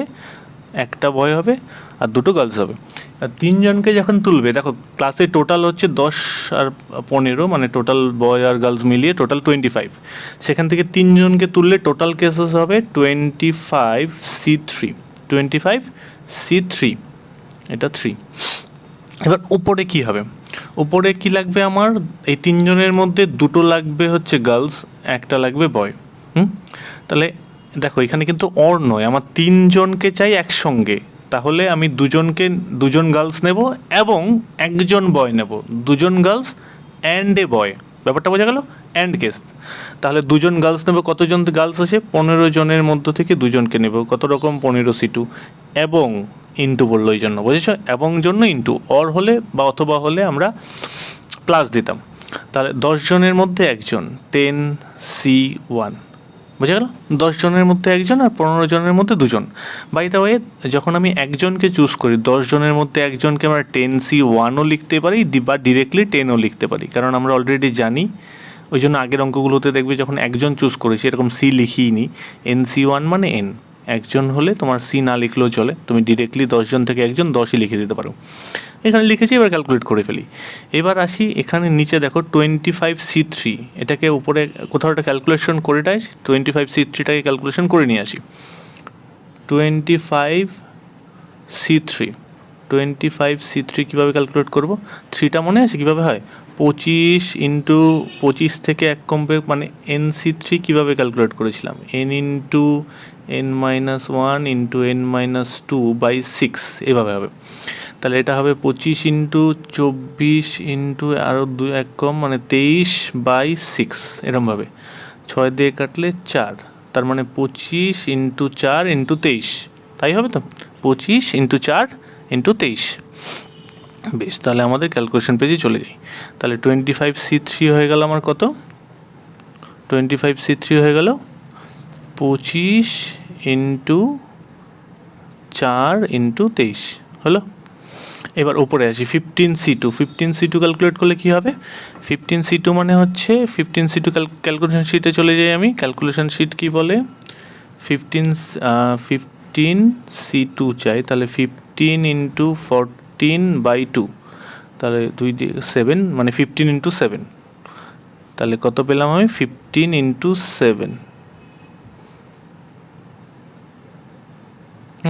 একটা বয় হবে আর 2টো গার্লস হবে। আর 3 জনকে যখন তুলবে, দেখো ক্লাসে টোটাল হচ্ছে 10 আর 15, মানে টোটাল বয় আর গার্লস মিলিয়ে টোটাল 25। সেখান থেকে 3 জনকে তুললে টোটাল কেসেস হবে 25C3, 25C3, এটা 3। এবার উপরে কি হবে, উপরে কি লাগবে আমার, এই তিনজনের মধ্যে দুটো লাগবে হচ্ছে গার্লস, একটা লাগবে বয়। তাহলে দেখো এখানে কিন্তু অর নয়, আমার তিনজনকে চাই একসঙ্গে, তাহলে আমি দুজন গার্লস নেব এবং একজন বয় নেব, দুজন গার্লস অ্যান্ড এ বয়, ব্যাপারটা বোঝা গেল, অ্যান্ড কেস। তাহলে দুজন গার্লস নেব, কতজন গার্লস আছে, 15 জনের মধ্য থেকে দুজনকে নেব, কত রকম 15C2 এবং ইন্টু বললো এই জন্য, বুঝেছ, এবং জন্য ইন্টু, অর হলে বা অথবা হলে আমরা প্লাস দিতাম। তাহলে 10 জনের মধ্যে একজন, 10C1, বুঝে গেল, 10 জনের মধ্যে একজন আর 15 জনের মধ্যে দুজন। বাই দ্য ওয়ে, যখন আমি একজনকে চুজ করি, 10 জনের মধ্যে একজনকে আমরা 10C1ও লিখতে পারি বা ডিরেক্টলি 10ও লিখতে পারি, কারণ আমরা অলরেডি জানি, ওই জন্য আগের অঙ্কগুলোতে দেখবে যখন একজন চুজ করেছি এরকম সি লিখিয়ে নিই, NC1 মানে N, একজন হলে তোমার সি না লিখলেও চলে, তুমি ডিরেক্টলি 10 জন থেকে একজন 10ই লিখে দিতে পারো। এখানে লিখেছি, এবার ক্যালকুলেট করে ফেলি। এবার আসি এখানে নিচে দেখো 25C3, এটাকে উপরে কোথাও একটা ক্যালকুলেশন করে দেয়, 25C3টাকে ক্যালকুলেশন করে নিয়ে আসি। 25C3 কীভাবে ক্যালকুলেট করবো, 3টা মনে আছে কীভাবে হয়, 25 ইন্টু 25 থেকে এক কমবে, মানে NC3 কীভাবে ক্যালকুলেট করেছিলাম, N into N-1 into N-2/6, এভাবে হবে। তাহলে এটা হবে 25 ইন্টু 24 ইন্টু আরও 2 এক কম, মানে 23/6, এরমভাবে 6 দিয়ে কাটলে 4, তার মানে 25 ইন্টু 4 ইন্টু 23, তাই হবে তো, 25 ইন্টু 4 ইন্টু 23। বেশ, তাহলে আমাদের ক্যালকুলেশন পেজে চলে যাই। তাহলে 25C3 হয়ে গেল আমার কত, 25C3 হয়ে গেল 25 ইন্টু 4 ইন্টু 23 হলো। এবার উপরে আসি 15C2 ক্যালকুলেট করলে কী হবে, 15C2 মানে হচ্ছে 15C2 ক্যালকুলেশন শিটে চলে যাই আমি, ক্যালকুলেশন শিট কী বলে, 15C2 চাই, তাহলে 15 ইন্টু 14/2, তাহলে 2 দিয়ে 7, মানে 15 ইন্টু 7, তাহলে কত পেলাম আমি, 15 ইন্টু 7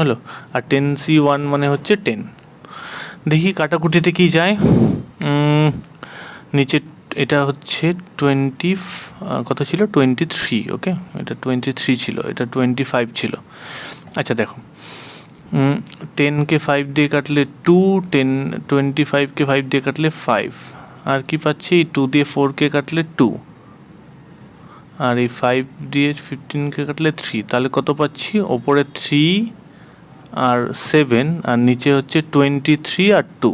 হলো। আর 10C1 মানে হচ্ছে 10। দেখি কাটাকুটিতে কি যায়, নিচে এটা হচ্ছে 20, কত ছিল 23, ওকে, এটা 23 ছিল, এটা 25 ছিল। আচ্ছা দেখো, 10কে 5 দিয়ে কাটলে 2, 25কে 5 দিয়ে কাটলে 5, আর কি পাচ্ছি, 2 দিয়ে 4কে কাটলে 2, আর এই 5 দিয়ে 15কে কাটলে 3, তাহলে কত পাচ্ছি, ওপরে 3 আর 7, আর নিচে হচ্ছে 23 আর 2,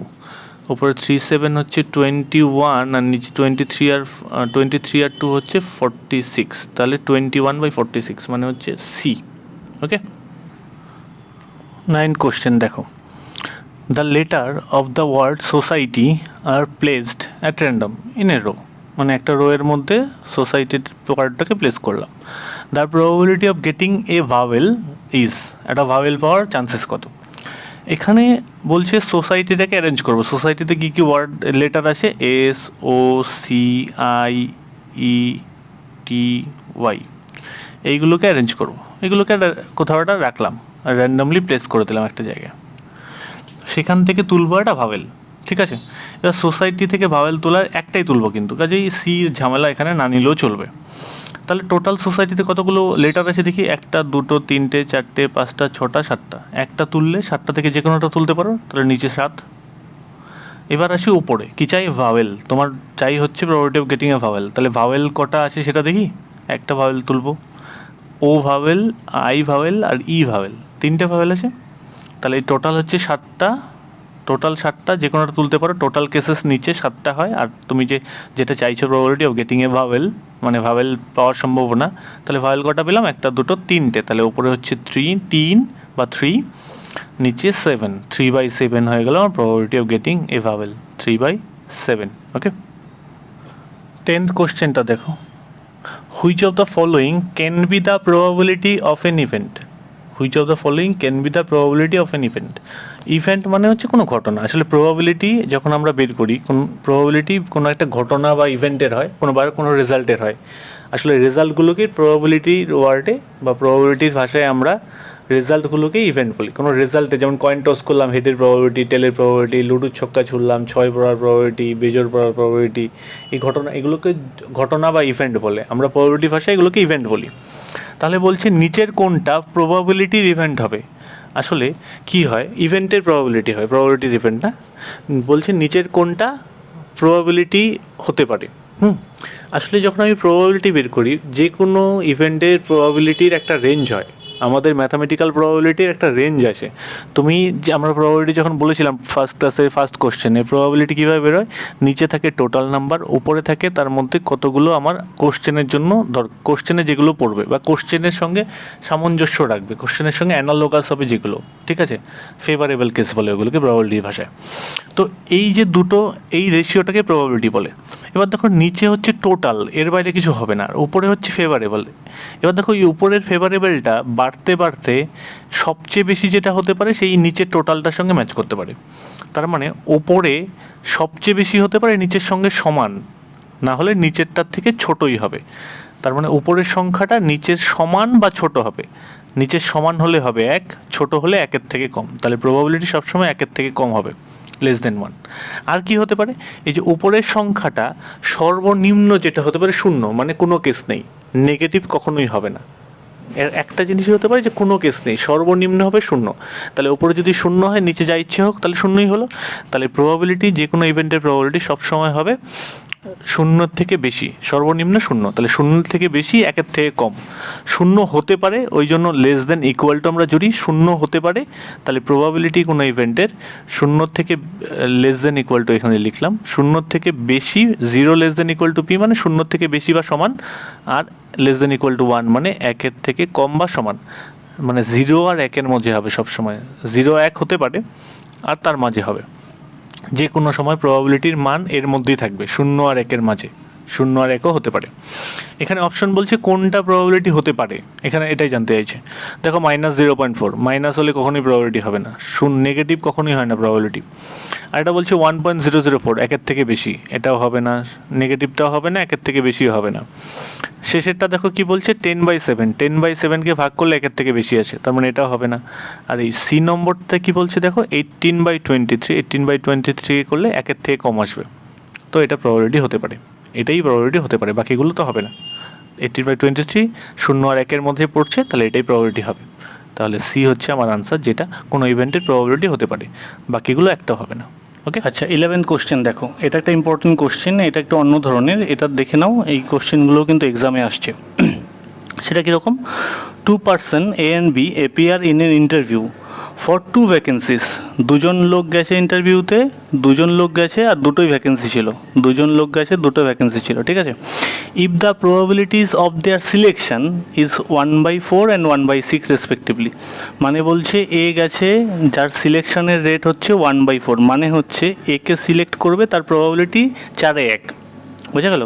ওপরে 3 7 হচ্ছে 21, আর নিচে 23 আর 2 হচ্ছে 46, তাহলে 21/46 মানে হচ্ছে সি। ওকে, 9 কোশ্চেন দেখো, the letter of the word society are placed at random in a row, মানে একটা রো এর মধ্যে সোসাইটির ওয়ার্ডটাকে প্লেস করলাম। The probability of getting a vowel is, একটা ভাওয়েল পাওয়ার চান্সেস কত। এখানে বলছে সোসাইটিটাকে অ্যারেঞ্জ করবো, সোসাইটিতে কী কী ওয়ার্ড লেটার আছে, SOCIETY, এইগুলোকে অ্যারেঞ্জ করবো, এগুলোকে কোথাও একটা রাখলাম, র্যান্ডামলি প্লেস করে দিলাম একটা জায়গায়, সেখান থেকে তুলবো একটা ভাওয়েল, ঠিক আছে। এবার সোসাইটি থেকে ভাওয়েল তোলার একটাই তুলবো, কিন্তু কাজেই সির ঝামেলা এখানে না নিলেও চলবে। তাহলে টোটাল সোসাইটিতে কতগুলো লেটার আছে দেখি, 1 2 3 4 5 6 7টা, একটা তুললে 7টা থেকে যে কোনোটা তুলতে পারো, তাহলে নিচে 7। এবার আসি উপরে, কি চাই, ভাওয়েল, তোমার চাই হচ্ছে probability of getting a vowel, তাহলে ভাওয়েল কটা আছে সেটা দেখি, একটা ভাওয়েল তুলবো, ও ভাওয়েল, আই ভাওয়েল আর ই ভাওয়েল, 3টে ভাওয়েল আছে, তাহলে এই টোটাল হচ্ছে 7টা, টোটাল 7টা, যে কোনোটা তুলতে পারো, টোটাল কেসেস নিচে 7টা হয়, আর তুমি যেটা চাইছো probability of getting a vowel, মানে ভাওয়েল পাওয়ার সম্ভাবনা, তাহলে ভাওয়েল কটা পেলাম, 1 2 3টে, তাহলে উপরে হচ্ছে 3 বা 3, নিচে 7, 3/7 হয়ে গেল আমার probability of getting a vowel, 3/7। Okay, 10th কোশ্চেনটা দেখো, which of the following can be the probability of N event, which of the following can be the probability of N event. Event মানে হচ্ছে কোনো ঘটনা, আসলে প্রবাবিলিটি যখন আমরা বের করি, কোন প্রবাবিলিটি কোনো একটা ঘটনা বা ইভেন্টের হয়, কোনোবার কোনো রেজাল্টের হয়, আসলে রেজাল্টগুলোকে প্রবাবিলিটির ওয়ার্ডে বা প্রবাবিলিটির ভাষায় আমরা রেজাল্টগুলোকে ইভেন্ট বলি। কোনো রেজাল্টে যেমন কয়েন টস করলাম, হেডের প্রবাবিলিটি, টেলের প্রবাবিলিটি, লুডুর ছক্কা ছুড়লাম, 6 পড়ার প্রবাবিলিটি, বেজোড় পড়ার প্রবাবিলিটি, এই এগুলোকে ঘটনা বা ইভেন্ট বলে। আমরা প্রবাবিলিটি ভাষায় এগুলোকে ইভেন্ট বলি। তাহলে বলছে নিচের কোনটা প্রবাবিলিটির ইভেন্ট হবে। আসলে কি হয়, ইভেন্টের প্রবাবিলিটি হয়, প্রবাবিলিটির ইভেন্ট না। বলছে নিচের কোনটা প্রবাবিলিটি হতে পারে। আসলে যখন আমি প্রবাবিলিটি বের করি, যে কোনো ইভেন্টের প্রবাবিলিটির একটা রেঞ্জ হয়। আমাদের ম্যাথামেটিক্যাল প্রবাবিলিটির একটা রেঞ্জ আছে। তুমি যে আমরা প্রবাবিলিটি যখন বলেছিলাম ফার্স্ট ক্লাসের ফার্স্ট কোশ্চেনে, প্রবাবিলিটি কীভাবে বেরোয়, নিচে থাকে টোটাল নাম্বার, উপরে থাকে তার মধ্যে কতগুলো আমার কোশ্চেনের জন্য কোশ্চেনে যেগুলো পড়বে বা কোশ্চেনের সঙ্গে সামঞ্জস্য রাখবে, কোশ্চেনের সঙ্গে অ্যানালোগাস হবে যেগুলো, ঠিক আছে, ফেভারেবল কেস বলে ওগুলোকে প্রবাবিলিটির ভাষায়। তো এই যে দুটো, এই রেশিওটাকে প্রবাবিলিটি বলে। এবার দেখো নিচে হচ্ছে টোটাল, এর বাইরে কিছু হবে না, আর উপরে হচ্ছে ফেভারেবল। এবার দেখো এই উপরের ফেভারেবলটা বাড়তে বাড়তে সবচেয়ে বেশি যেটা হতে পারে সেই নিচের টোটালটার সঙ্গে ম্যাচ করতে পারে। তার মানে ওপরে সবচেয়ে বেশি হতে পারে নিচের সঙ্গে সমান, না হলে নিচেরটার থেকে ছোটই হবে। তার মানে উপরের সংখ্যাটা নিচের সমান বা ছোট হবে। নিচের সমান হলে হবে 1, ছোট হলে 1-এর থেকে কম। তাহলে প্রবাবিলিটি সবসময় 1-এর থেকে কম হবে, লেস দেন 1। আর কি হতে পারে, এই যে উপরের সংখ্যাটা সর্বনিম্ন যেটা হতে পারে 0, মানে কোনো কেস নেই, নেগেটিভ কখনোই হবে না। এর একটা জিনিসই হতে পারে যে কোনো কেস নেই, সর্বনিম্ন হবে 0। তাহলে উপরে যদি 0 হয়, নিচে যা ইচ্ছে হোক, তাহলে 0ই হলো। তাহলে প্রবাবিলিটি, যে কোনো ইভেন্টের প্রবাবিলিটি সবসময় হবে 0-এর থেকে বেশি, সর্বনিম্ন 0। তাহলে 0-এর থেকে বেশি, 1-এর থেকে কম। 0 হতে পারে, ওই জন্য লেস দেন ইকুয়াল টু আমরা জুড়ি, 0 হতে পারে। তাহলে প্রবাবিলিটি কোনো ইভেন্টের 0-এর থেকে লেস দেন ইকুয়াল টু এখানে লিখলাম, 0-এর থেকে বেশি, 0 less than equal to P মানে 0-এর থেকে বেশি বা সমান, আর লেস দেন ইকুয়াল টু 1 মানে 1-এর থেকে কম বা সমান। মানে 0 আর 1-এর মধ্যে হবে সবসময়, 0-1 হতে পারে আর তার মাঝে হবে। যে কোনো সময় প্রবাবিলিটির মান এর মধ্যেই থাকবে, 0 আর 1-এর মাঝে, 0 আর 1ও হতে পারে। এখানে অপশন বলছে কোনটা প্রবাবিলিটি হতে পারে, এখানে এটাই জানতে চাইছে। দেখো -0.4, মাইনাস হলে কখনোই প্রবাবিলিটি হবে না, নেগেটিভ কখনোই হয় না প্রবাবিলিটি। আর এটা বলছে 1.004, 1-এর থেকে বেশি, এটাও হবে না, নেগেটিভটাও হবে না, 1-এর থেকে বেশিও হবে না। শেষেরটা দেখো কি বলছে, 10/7, 10/7কে ভাগ করলে 1-এর থেকে বেশি আছে, তার মানে এটাও হবে না। আর এই সি নম্বরটা কি বলছে দেখো, 18/23, 18/23 করলে 1-এর থেকে কম আসবে। তো এটা প্রবাবিলিটি হতে পারে, এটাই প্রবাবিলিটি হতে পারে, বাকিগুলো তো হবে না। 18/23 0 আর 1-এর মধ্যে পড়ছে, তাহলে এটাই প্রবাবিলিটি হবে। তাহলে সি হচ্ছে আমার আনসার, যেটা কোনো ইভেন্টের প্রবাবিলিটি হতে পারে, বাকিগুলো একটা হবে না। ওকে, আচ্ছা 11th কোশ্চেন দেখো, এটা একটা ইম্পর্টেন্ট কোশ্চেন, এটা একটু অন্য ধরনের, এটা দেখে নাও। এই কোশ্চেনগুলো কিন্তু এক্সামে আসছে। সেটা কীরকম, 2 person A and B appear in an interview for 2 vacancies. দুজন লোক গেছে ইন্টারভিউতে, দুজন লোক গেছে আর দুটোই ভ্যাকেন্সি ছিল, দুজন লোক গেছে, দুটো ভ্যাকেন্সি ছিল, ঠিক আছে। If the probabilities of their selection is 1/4 and 1/6 respectively. মানে বলছে এ গেছে, যার সিলেকশনের রেট হচ্ছে 1/4, মানে হচ্ছে একে সিলেক্ট করবে, তার প্রবাবিলিটি 4/1, বোঝা গেল।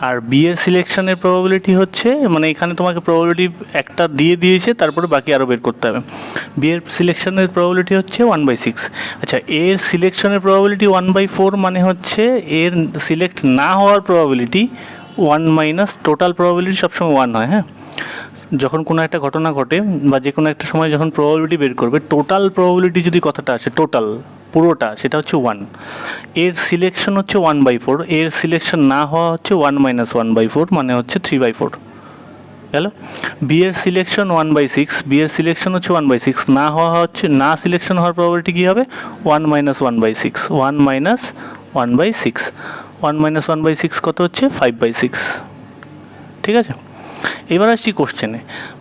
আর বি এর সিলেকশনের প্রবাবিলিটি হচ্ছে, মানে এখানে তোমাকে প্রবাবিলিটি একটা দিয়ে দিয়েছে, তারপরে বাকি আরও বের করতে হবে। বি এর সিলেকশনের প্রবাবিলিটি হচ্ছে 1/6। আচ্ছা, এ এর সিলেকশনের প্রবাবিলিটি 1/4, মানে হচ্ছে এর সিলেক্ট না হওয়ার প্রবাবিলিটি 1 মাইনাস টোটাল প্রবাবিলিটি সবসময় 1 হয়। হ্যাঁ, যখন কোনো একটা ঘটনা ঘটে বা যে কোনো একটা সময় যখন প্রবাবিলিটি বের করবে, টোটাল প্রবাবিলিটি যদি কথাটা আসে, টোটাল পুরোটা, সেটা হচ্ছে 1। এর সিলেকশন হচ্ছে 1/4, এর সিলেকশন না হওয়া হচ্ছে 1 মাইনাস 1/4, মানে হচ্ছে 3/4 গেল। বি এর সিলেকশন 1/6, বি এর সিলেকশন হচ্ছে 1/6, না হওয়া হচ্ছে, না সিলেকশন হওয়ার প্রবাবিলিটি কী হবে, 1 মাইনাস 1/6, 1 মাইনাস 1/6, 1 মাইনাস 1/6 কত হচ্ছে 5/6, ঠিক আছে। এবার আসছি কোশ্চেনে,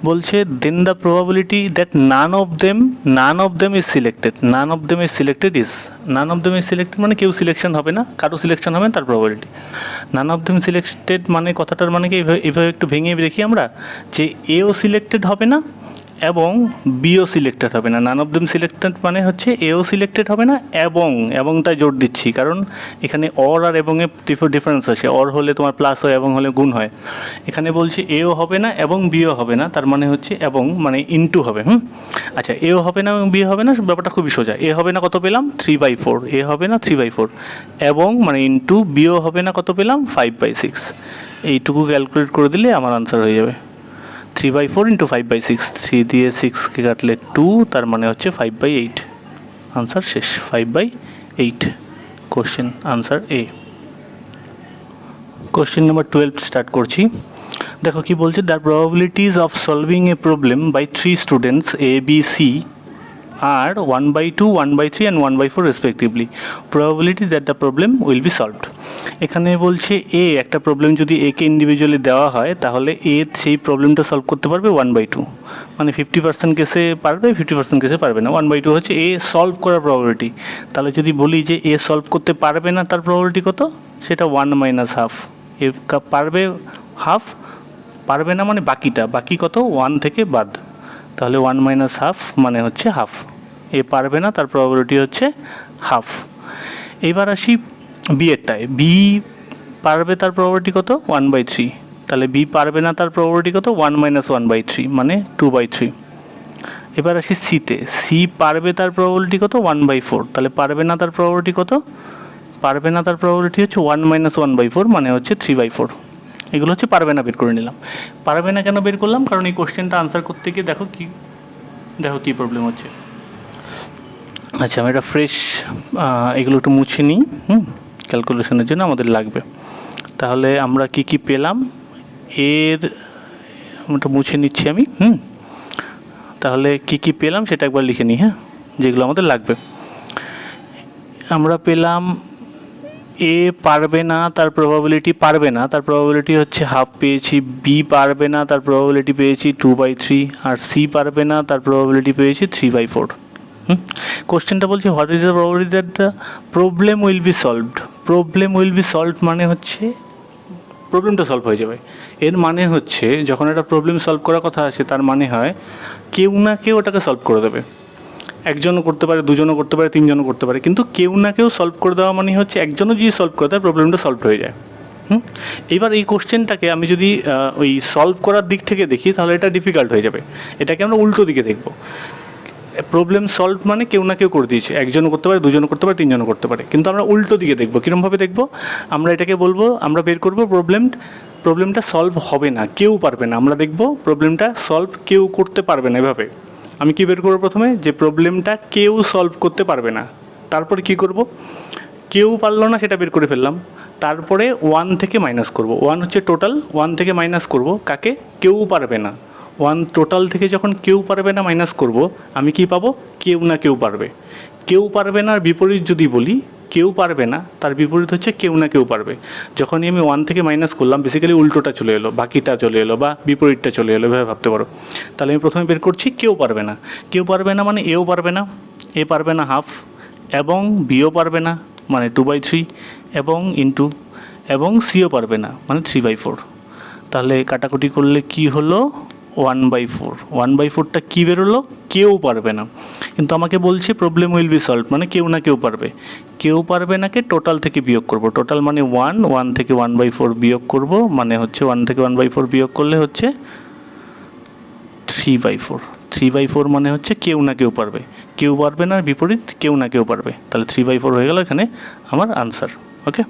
বলছে then the probability that none of them is selected, none of them is selected মানে কেউ সিলেকশন হবে না, কারো সিলেকশন হবে তার প্রবাবিলিটি। নান অফ দেম সিলেক্টেড মানে কথাটার মানে কি, এইভাবে একটু ভেঙে দেখি আমরা, যে এও সিলেক্টেড হবে না এবং বিও সিলেক্টেড হবে না। নান অফ দেম সিলেক্টেড মানে হচ্ছে এও সিলেক্টেড হবে না এবং তাই জোর দিচ্ছি, কারণ এখানে অর আর এবং এর ডিফারেন্স আছে। অর হলে তোমার প্লাস হয়, এবং হলে গুণ হয়। এখানে বলছে এও হবে না এবং বিও হবে না, তার মানে হচ্ছে এবং মানে ইনটু হবে। আচ্ছা, এও হবে না এবং বিও হবে না, ব্যাপারটা খুবই সোজা। এ হবে না কত পেলাম 3/4, এ হবে না 3/4, এবং মানে ইনটু বিও হবে না কত পেলাম 5/6। এইটুকু ক্যালকুলেট করে দিলে আমার আনসার হয়ে যাবে। 3/4 ইন্টু 5/6, 3 দিয়ে 6কে কাটলে 2, তার মানে হচ্ছে 5/8। আনসার শেষ, 5/8। Question answer A. Question number 12 start করছি। দেখো কি বলছে, the probabilities of solving a problem by 3 students A B C are 1/2, 1/3 and 1/4 respectively. Probability that the problem will be solved. এখানে বলছে এ একটা প্রবলেম যদি একে ইন্ডিভিজুয়ালি দেওয়া হয় তাহলে এ সেই প্রবলেমটা সলভ করতে পারবে 1/2, মানে 50% কেসে পারবে, 50% কেসে পারবে না। 1/2 হচ্ছে এ সলভ করার প্রবাবিলিটি। তাহলে যদি বলি যে এ সলভ করতে পারবে না, তার প্রবাবিলিটি কত, সেটা 1 - হাফ। এ পারবে হাফ, পারবে না মানে বাকিটা, বাকি কত, 1 থেকে বাদ, তাহলে 1 - হাফ মানে হচ্ছে হাফ। এ পারবে না, তার প্রবাবিলিটি হচ্ছে হাফ। এবার আসি বি এরটায়। বি পারবে, তার প্রবাবিলিটি কত, 1/3। তাহলে বি পারবে না, তার প্রবাবিলিটি কত, 1 - 1/3 মানে 2/3। এবার আসি সিতে। সি পারবে, তার প্রবাবিলিটি কত, 1/4। তাহলে পারবে না, তার প্রবাবিলিটি কত, পারবে না তার প্রবাবিলিটি হচ্ছে 1 - 1/4 মানে হচ্ছে 3/4। এগুলো হচ্ছে পারবে না বের করে নিলাম। পারবে না কেন বের করলাম, কারণ এই কোশ্চেনটা আনসার করতে গিয়ে দেখো কি প্রবলেম হচ্ছে। আচ্ছা, আমি এটা ফ্রেশ এগুলো একটু মুছে নিই, ক্যালকুলেশনের জন্য আমাদের লাগবে। তাহলে আমরা কি পেলাম এর, ওটা মুছে নিচ্ছি আমি। তাহলে কি পেলাম সেটা একবার লিখে নিই, হ্যাঁ, যেগুলো আমাদের লাগবে। আমরা পেলাম এ পারবে না, তার প্রবাবিলিটি পারবে না, তার প্রবাবিলিটি হচ্ছে হাফ পেয়েছি। বি পারবে না, তার প্রবাবিলিটি পেয়েছি 2/3। আর সি পারবে না, তার প্রবাবিলিটি পেয়েছি 3/4। কোশ্চেনটা বলছে what is the probability that the problem will be solved. Problem will be solved মানে হচ্ছে প্রবলেমটা সলভ হয়ে যাবে। এর মানে হচ্ছে যখন একটা প্রবলেম সলভ করার কথা আসে, তার মানে হয় কেউ না কেউ ওটাকে সলভ করে দেবে। একজনও করতে পারে, দুজনও করতে পারে, তিনজনও করতে পারে, কিন্তু কেউ না কেউ সলভ করে দেওয়া মানে হচ্ছে একজনও যদি সলভ করে দেয় প্রবলেমটা সলভ হয়ে যায়। এবার এই কোশ্চেনটাকে আমি যদি ওই সলভ করার দিক থেকে দেখি তাহলে এটা ডিফিকাল্ট হয়ে যাবে। এটাকে আমরা উল্টো দিকে দেখব। প্রবলেম সলভ মানে কেউ না কেউ করে দিয়েছে, একজনও করতে পারে, দুজনও করতে পারে, তিনজনও করতে পারে, কিন্তু আমরা উল্টো দিকে দেখব। কীরকমভাবে দেখব, আমরা এটাকে বলবো, আমরা বের করবো প্রবলেমটা সলভ হবে না, কেউ পারবে না। আমরা দেখব প্রবলেমটা সলভ কেউ করতে পারবে না। এভাবে আমি কি বের করবো, প্রথমে যে প্রবলেমটা কেউ সলভ করতে পারবে না, তারপরে কি করব, কেউ পারলো না সেটা বের করে ফেললাম। তারপরে 1 থেকে মাইনাস করব। 1 হচ্ছে টোটাল, 1 থেকে মাইনাস করব কাকে, কেউ পারবে না। 1 টোটাল থেকে যখন কেউ পারবে না মাইনাস করব, আমি কি পাবো, কেউ না কেউ পারবে। কেউ পারবে না বিপরীত যদি বলি, কেউ পারবে না তার বিপরীত হচ্ছে কেউ না কেউ পারবে। যখনই আমি 1 থেকে মাইনাস করলাম, বেসিক্যালি উল্টোটা চলে এলো, বাকিটা চলে এলো বা বিপরীতটা চলে এলো, এভাবে ভাবতে পারো। তাহলে আমি প্রথমে বের করছি কেউ পারবে না। কেউ পারবে না মানে এও পারবে না, এ পারবে না হাফ, এবং বিও পারবে না মানে 2/3, এবং সিও পারবে না মানে 3/4। তাহলে কাটাকুটি করলে কি হলো, 1/4। 1/4টা কী বেরোলো, কেউ পারবে না। কিন্তু আমাকে বলছে প্রবলেম উইল বি সলভ মানে কেউ না কেউ পারবে। কেউ পারবে নাকে টোটাল থেকে বিয়োগ করব। টোটাল মানে 1 থেকে 1/4 বিয়োগ করব, মানে হচ্ছে 1 থেকে 1/4 বিয়োগ করলে হচ্ছে 3/4। 3/4 মানে হচ্ছে কেউ না কেউ পারবে। কেউ পারবে না বিপরীত কেউ না কেউ পারবে। তাহলে 3/4 হয়ে গেল এখানে আমার আনসার। ওকে,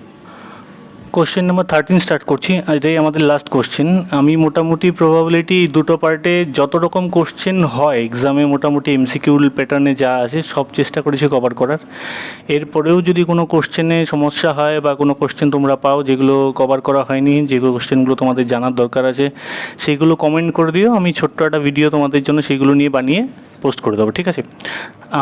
কোশ্চেন নাম্বার 13 স্টার্ট করছি। এটাই আমাদের লাস্ট কোশ্চেন। আমি মোটামুটি প্রবাবিলিটি দুটো পার্টে যত রকম কোশ্চেন হয় এক্সামে, মোটামুটি এমসিকিউ প্যাটার্নে যা আছে সব চেষ্টা করেছি কভার করার। এরপরেও যদি কোনো কোশ্চেনে সমস্যা হয় বা কোনো কোশ্চেন তোমরা পাও যেগুলো কভার করা হয়নি, যেগুলো কোশ্চেনগুলো তোমাদের জানার দরকার আছে, সেইগুলো কমেন্ট করে দিও। আমি ছোট্ট একটা ভিডিও তোমাদের জন্য সেইগুলো নিয়ে বানিয়ে পোস্ট করে দেবো, ঠিক আছে?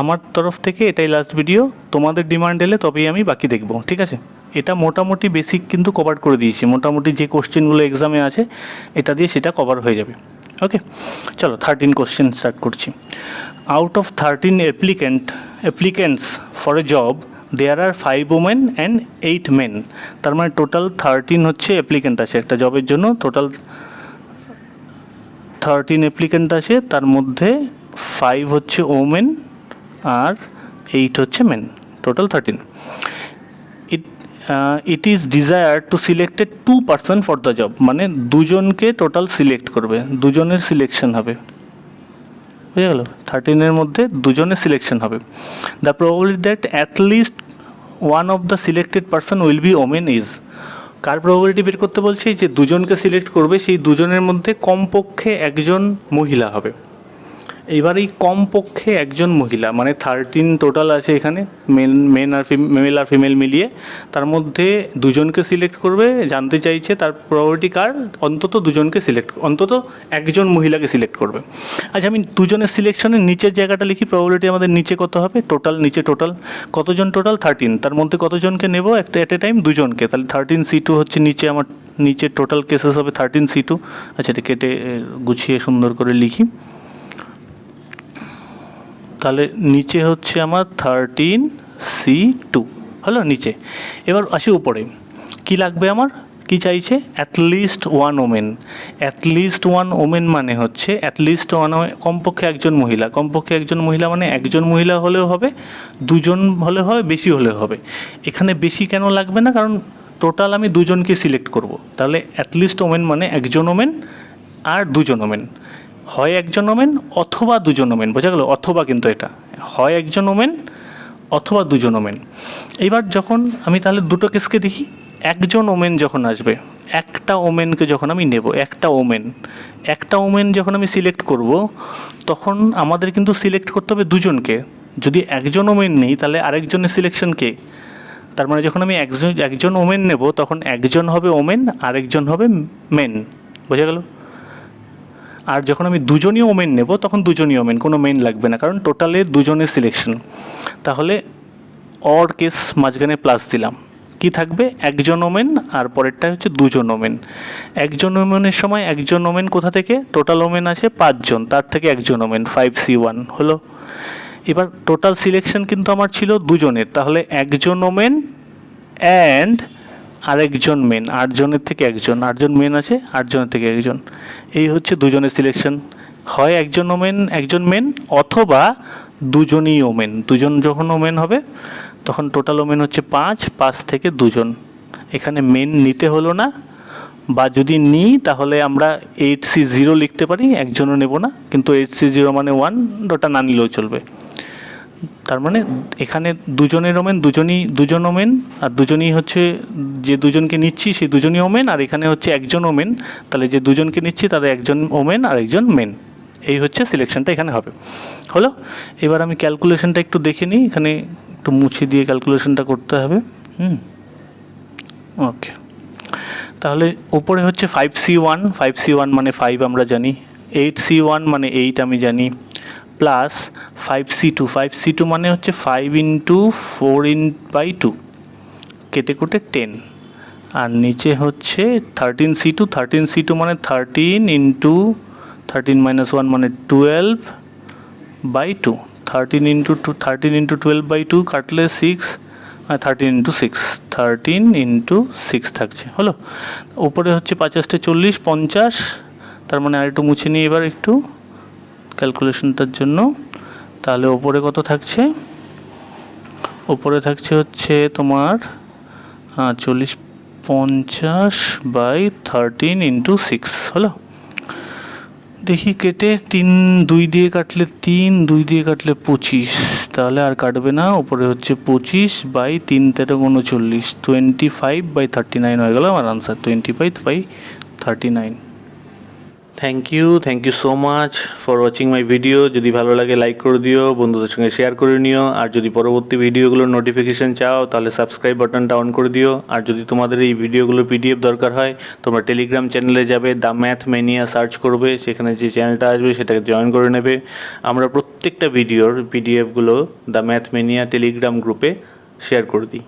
আমার তরফ থেকে এটাই লাস্ট ভিডিও। তোমাদের ডিমান্ড এলে তবেই আমি বাকি দেখব, ঠিক আছে? এটা মোটামুটি বেসিক কিন্তু কভার করে দিয়েছি। মোটামুটি যে কোশ্চেনগুলো এক্সামে আছে এটা দিয়ে সেটা কভার হয়ে যাবে। ওকে, চলো 13 কোশ্চেন স্টার্ট করছি। Out of 13 applicants for a job there are 5 women and 8 men। তার মানে টোটাল 13 হচ্ছে অ্যাপ্লিকেন্ট আছে একটা জবের জন্য। টোটাল 13 অ্যাপ্লিকেন্ট আছে, তার মধ্যে 5 হচ্ছে ওমেন আর 8 হচ্ছে men, total 13। It is desire to selected 2 person for the job, মানে দুজনকে টোটাল সিলেক্ট করবে, দুজনের সিলেকশন হবে, বুঝে গেল? 13-এর মধ্যে দুজনের সিলেকশন হবে। The probability that at least one of the selected person will be women is. Car probability বের করতে বলছে? যে দুজনকে সিলেক্ট করবে সেই দুজনের মধ্যে কমপক্ষে একজন মহিলা হবে। এবার এই কমপক্ষে একজন মহিলা মানে 13 টোটাল আছে এখানে, মেল আর ফিমেল মিলিয়ে, তার মধ্যে দুজনকে সিলেক্ট করবে, জানতে চাইছে তার প্রবাবিলিটি কার অন্তত দুজনকে অন্তত একজন মহিলাকে সিলেক্ট করবে। আচ্ছা, আমি দুজনের সিলেকশনের নিচের জায়গাটা লিখি, প্রবাবিলিটি আমাদের নিচে কত হবে? টোটাল, নিচে টোটাল কতজন? টোটাল 13, তার মধ্যে কতজনকে নেব? একটা এট এ টাইম দুজনকে, তাহলে 13C2 হচ্ছে নিচে আমার, নিচে টোটাল কেসেস হবে 13C2। আচ্ছা, এটা কেটে গুছিয়ে সুন্দর করে লিখি, তাহলে নিচে হচ্ছে আমার 13C2 হলো নিচে। এবার আসি উপরে, কি লাগবে আমার? কি চাইছে? At least one women. At least one women মানে হচ্ছে অ্যাটলিস্ট ওয়ান, কমপক্ষে একজন মহিলা। কমপক্ষে একজন মহিলা মানে একজন মহিলা হলেও হবে, দুজন হলে হবে, বেশি হলেও হবে। এখানে বেশি কেন লাগবে না? কারণ টোটাল আমি দুজনকে সিলেক্ট করব, তাহলে অ্যাটলিস্ট ওমেন মানে একজন ওমেন আর দুজন ওমেন। হয় একজন ওমেন অথবা দুজন ওমেন, বোঝা গেল? অথবা, কিন্তু এটা হয় একজন ওমেন অথবা দুজন ওমেন। এবার যখন আমি তাহলে দুটো কেসকে দেখি, একজন ওমেন যখন আসবে, একটা ওমেনকে যখন আমি নেব, একটা ওমেন যখন আমি সিলেক্ট করব, তখন আমাদের কিন্তু সিলেক্ট করতে হবে দুজনকে। যদি একজন ওমেন নেই তাহলে আরেকজনের সিলেকশন কে? তার মানে যখন আমি একজন ওমেন নেব তখন একজন হবে ওমেন, আরেকজন হবে মেন, বোঝা গেল? আর যখন আমি দুজনই ওমেন নেব তখন দুজনই ওমেন, কোনো মেন লাগবে না, কারণ টোটালে দুজনের সিলেকশন। তাহলে অর কেস মাঝখানে প্লাস দিলাম, কি থাকবে? একজন ওমেন আর পরেরটা হচ্ছে দুজন ওমেন। একজন ওমেনের সময় একজন ওমেন কোথা থেকে? টোটাল ওমেন আছে 5 জন, তার থেকে একজন ওমেন, 5C1 হলো। এবার টোটাল সিলেকশন কিন্তু আমার ছিল দুজনের, তাহলে একজন ওমেন অ্যান্ড আরেকজন মেন, 8 জনের থেকে একজন, 8 জন মেন আছে, 8 জনের থেকে একজন। এই হচ্ছে দুজনের সিলেকশন। হয় একজন ওমেন একজন মেন, অথবা দুজনই ওমেন। দুজন যখন ওমেন হবে তখন টোটাল ওমেন হচ্ছে 5 থেকে দুজন। এখানে মেন নিতে হলো না, বা যদি নিই তাহলে আমরা 8C0 লিখতে পারি, একজনও নেব না, কিন্তু 8C0 মানে 1, ওটা না নিলেও চলবে। তার মানে এখানে দুজনের ওমেন, দুজন ওমেন, আর দুজনই হচ্ছে, যে দুজনকে নিচ্ছি সেই দুজনই ওমেন, আর এখানে হচ্ছে একজন ওমেন, তাহলে যে দুজনকে নিচ্ছি তারা একজন ওমেন আর একজন মেন। এই হচ্ছে সিলেকশনটা এখানে হবে, হলো। এবার আমি ক্যালকুলেশনটা একটু দেখে নিই, এখানে একটু মুছে দিয়ে ক্যালকুলেশনটা করতে হবে। ওকে, তাহলে উপরে হচ্ছে 5C1 মানে 5 আমরা জানি, 8C1 মানে 8 আমি জানি, প্লাস 5C2 মানে হচ্ছে 5 × 4/2, কেটে কুটে 10, আর নিচে হচ্ছে 13C2 মানে 13 × 13 - 1 মানে 12/2, 13 × 12/2 কাটলে 6, 13 × 6 থাকছে, হলো। উপরে হচ্ছে 50 × 40 50, তার মানে আর একটু মুছে নিই এবার একটু ক্যালকুলেশনটার জন্য। তাহলে ওপরে কত থাকছে? ওপরে থাকছে হচ্ছে তোমার 40 50/13 × 6, হলো। দেখি কেটে, 3 2 দিয়ে কাটলে 3, 2 দিয়ে কাটলে 25, তাহলে আর কাটবে না। উপরে হচ্ছে 25/3 × 39, 25/39 হয়ে গেল আমার answer, 25/39। Thank you so much for watching my video. যদি ভালো লাগে লাইক করে দিও, বন্ধুদের সঙ্গে শেয়ার করে নিও, আর যদি পরবর্তী ভিডিওগুলোর নোটিফিকেশান চাও তাহলে সাবস্ক্রাইব বাটনটা অন করে দিও। আর যদি তোমাদের এই ভিডিওগুলোর PDF দরকার হয় তোমরা টেলিগ্রাম চ্যানেলে যাবে, দ্য ম্যাথ ম্যানিয়া সার্চ করবে, সেখানে যে চ্যানেলটা আসবে সেটাকে জয়েন করে নেবে। আমরা প্রত্যেকটা ভিডিওর PDFগুলো দ্য ম্যাথ ম্যানিয়া টেলিগ্রাম গ্রুপে শেয়ার করে দিই।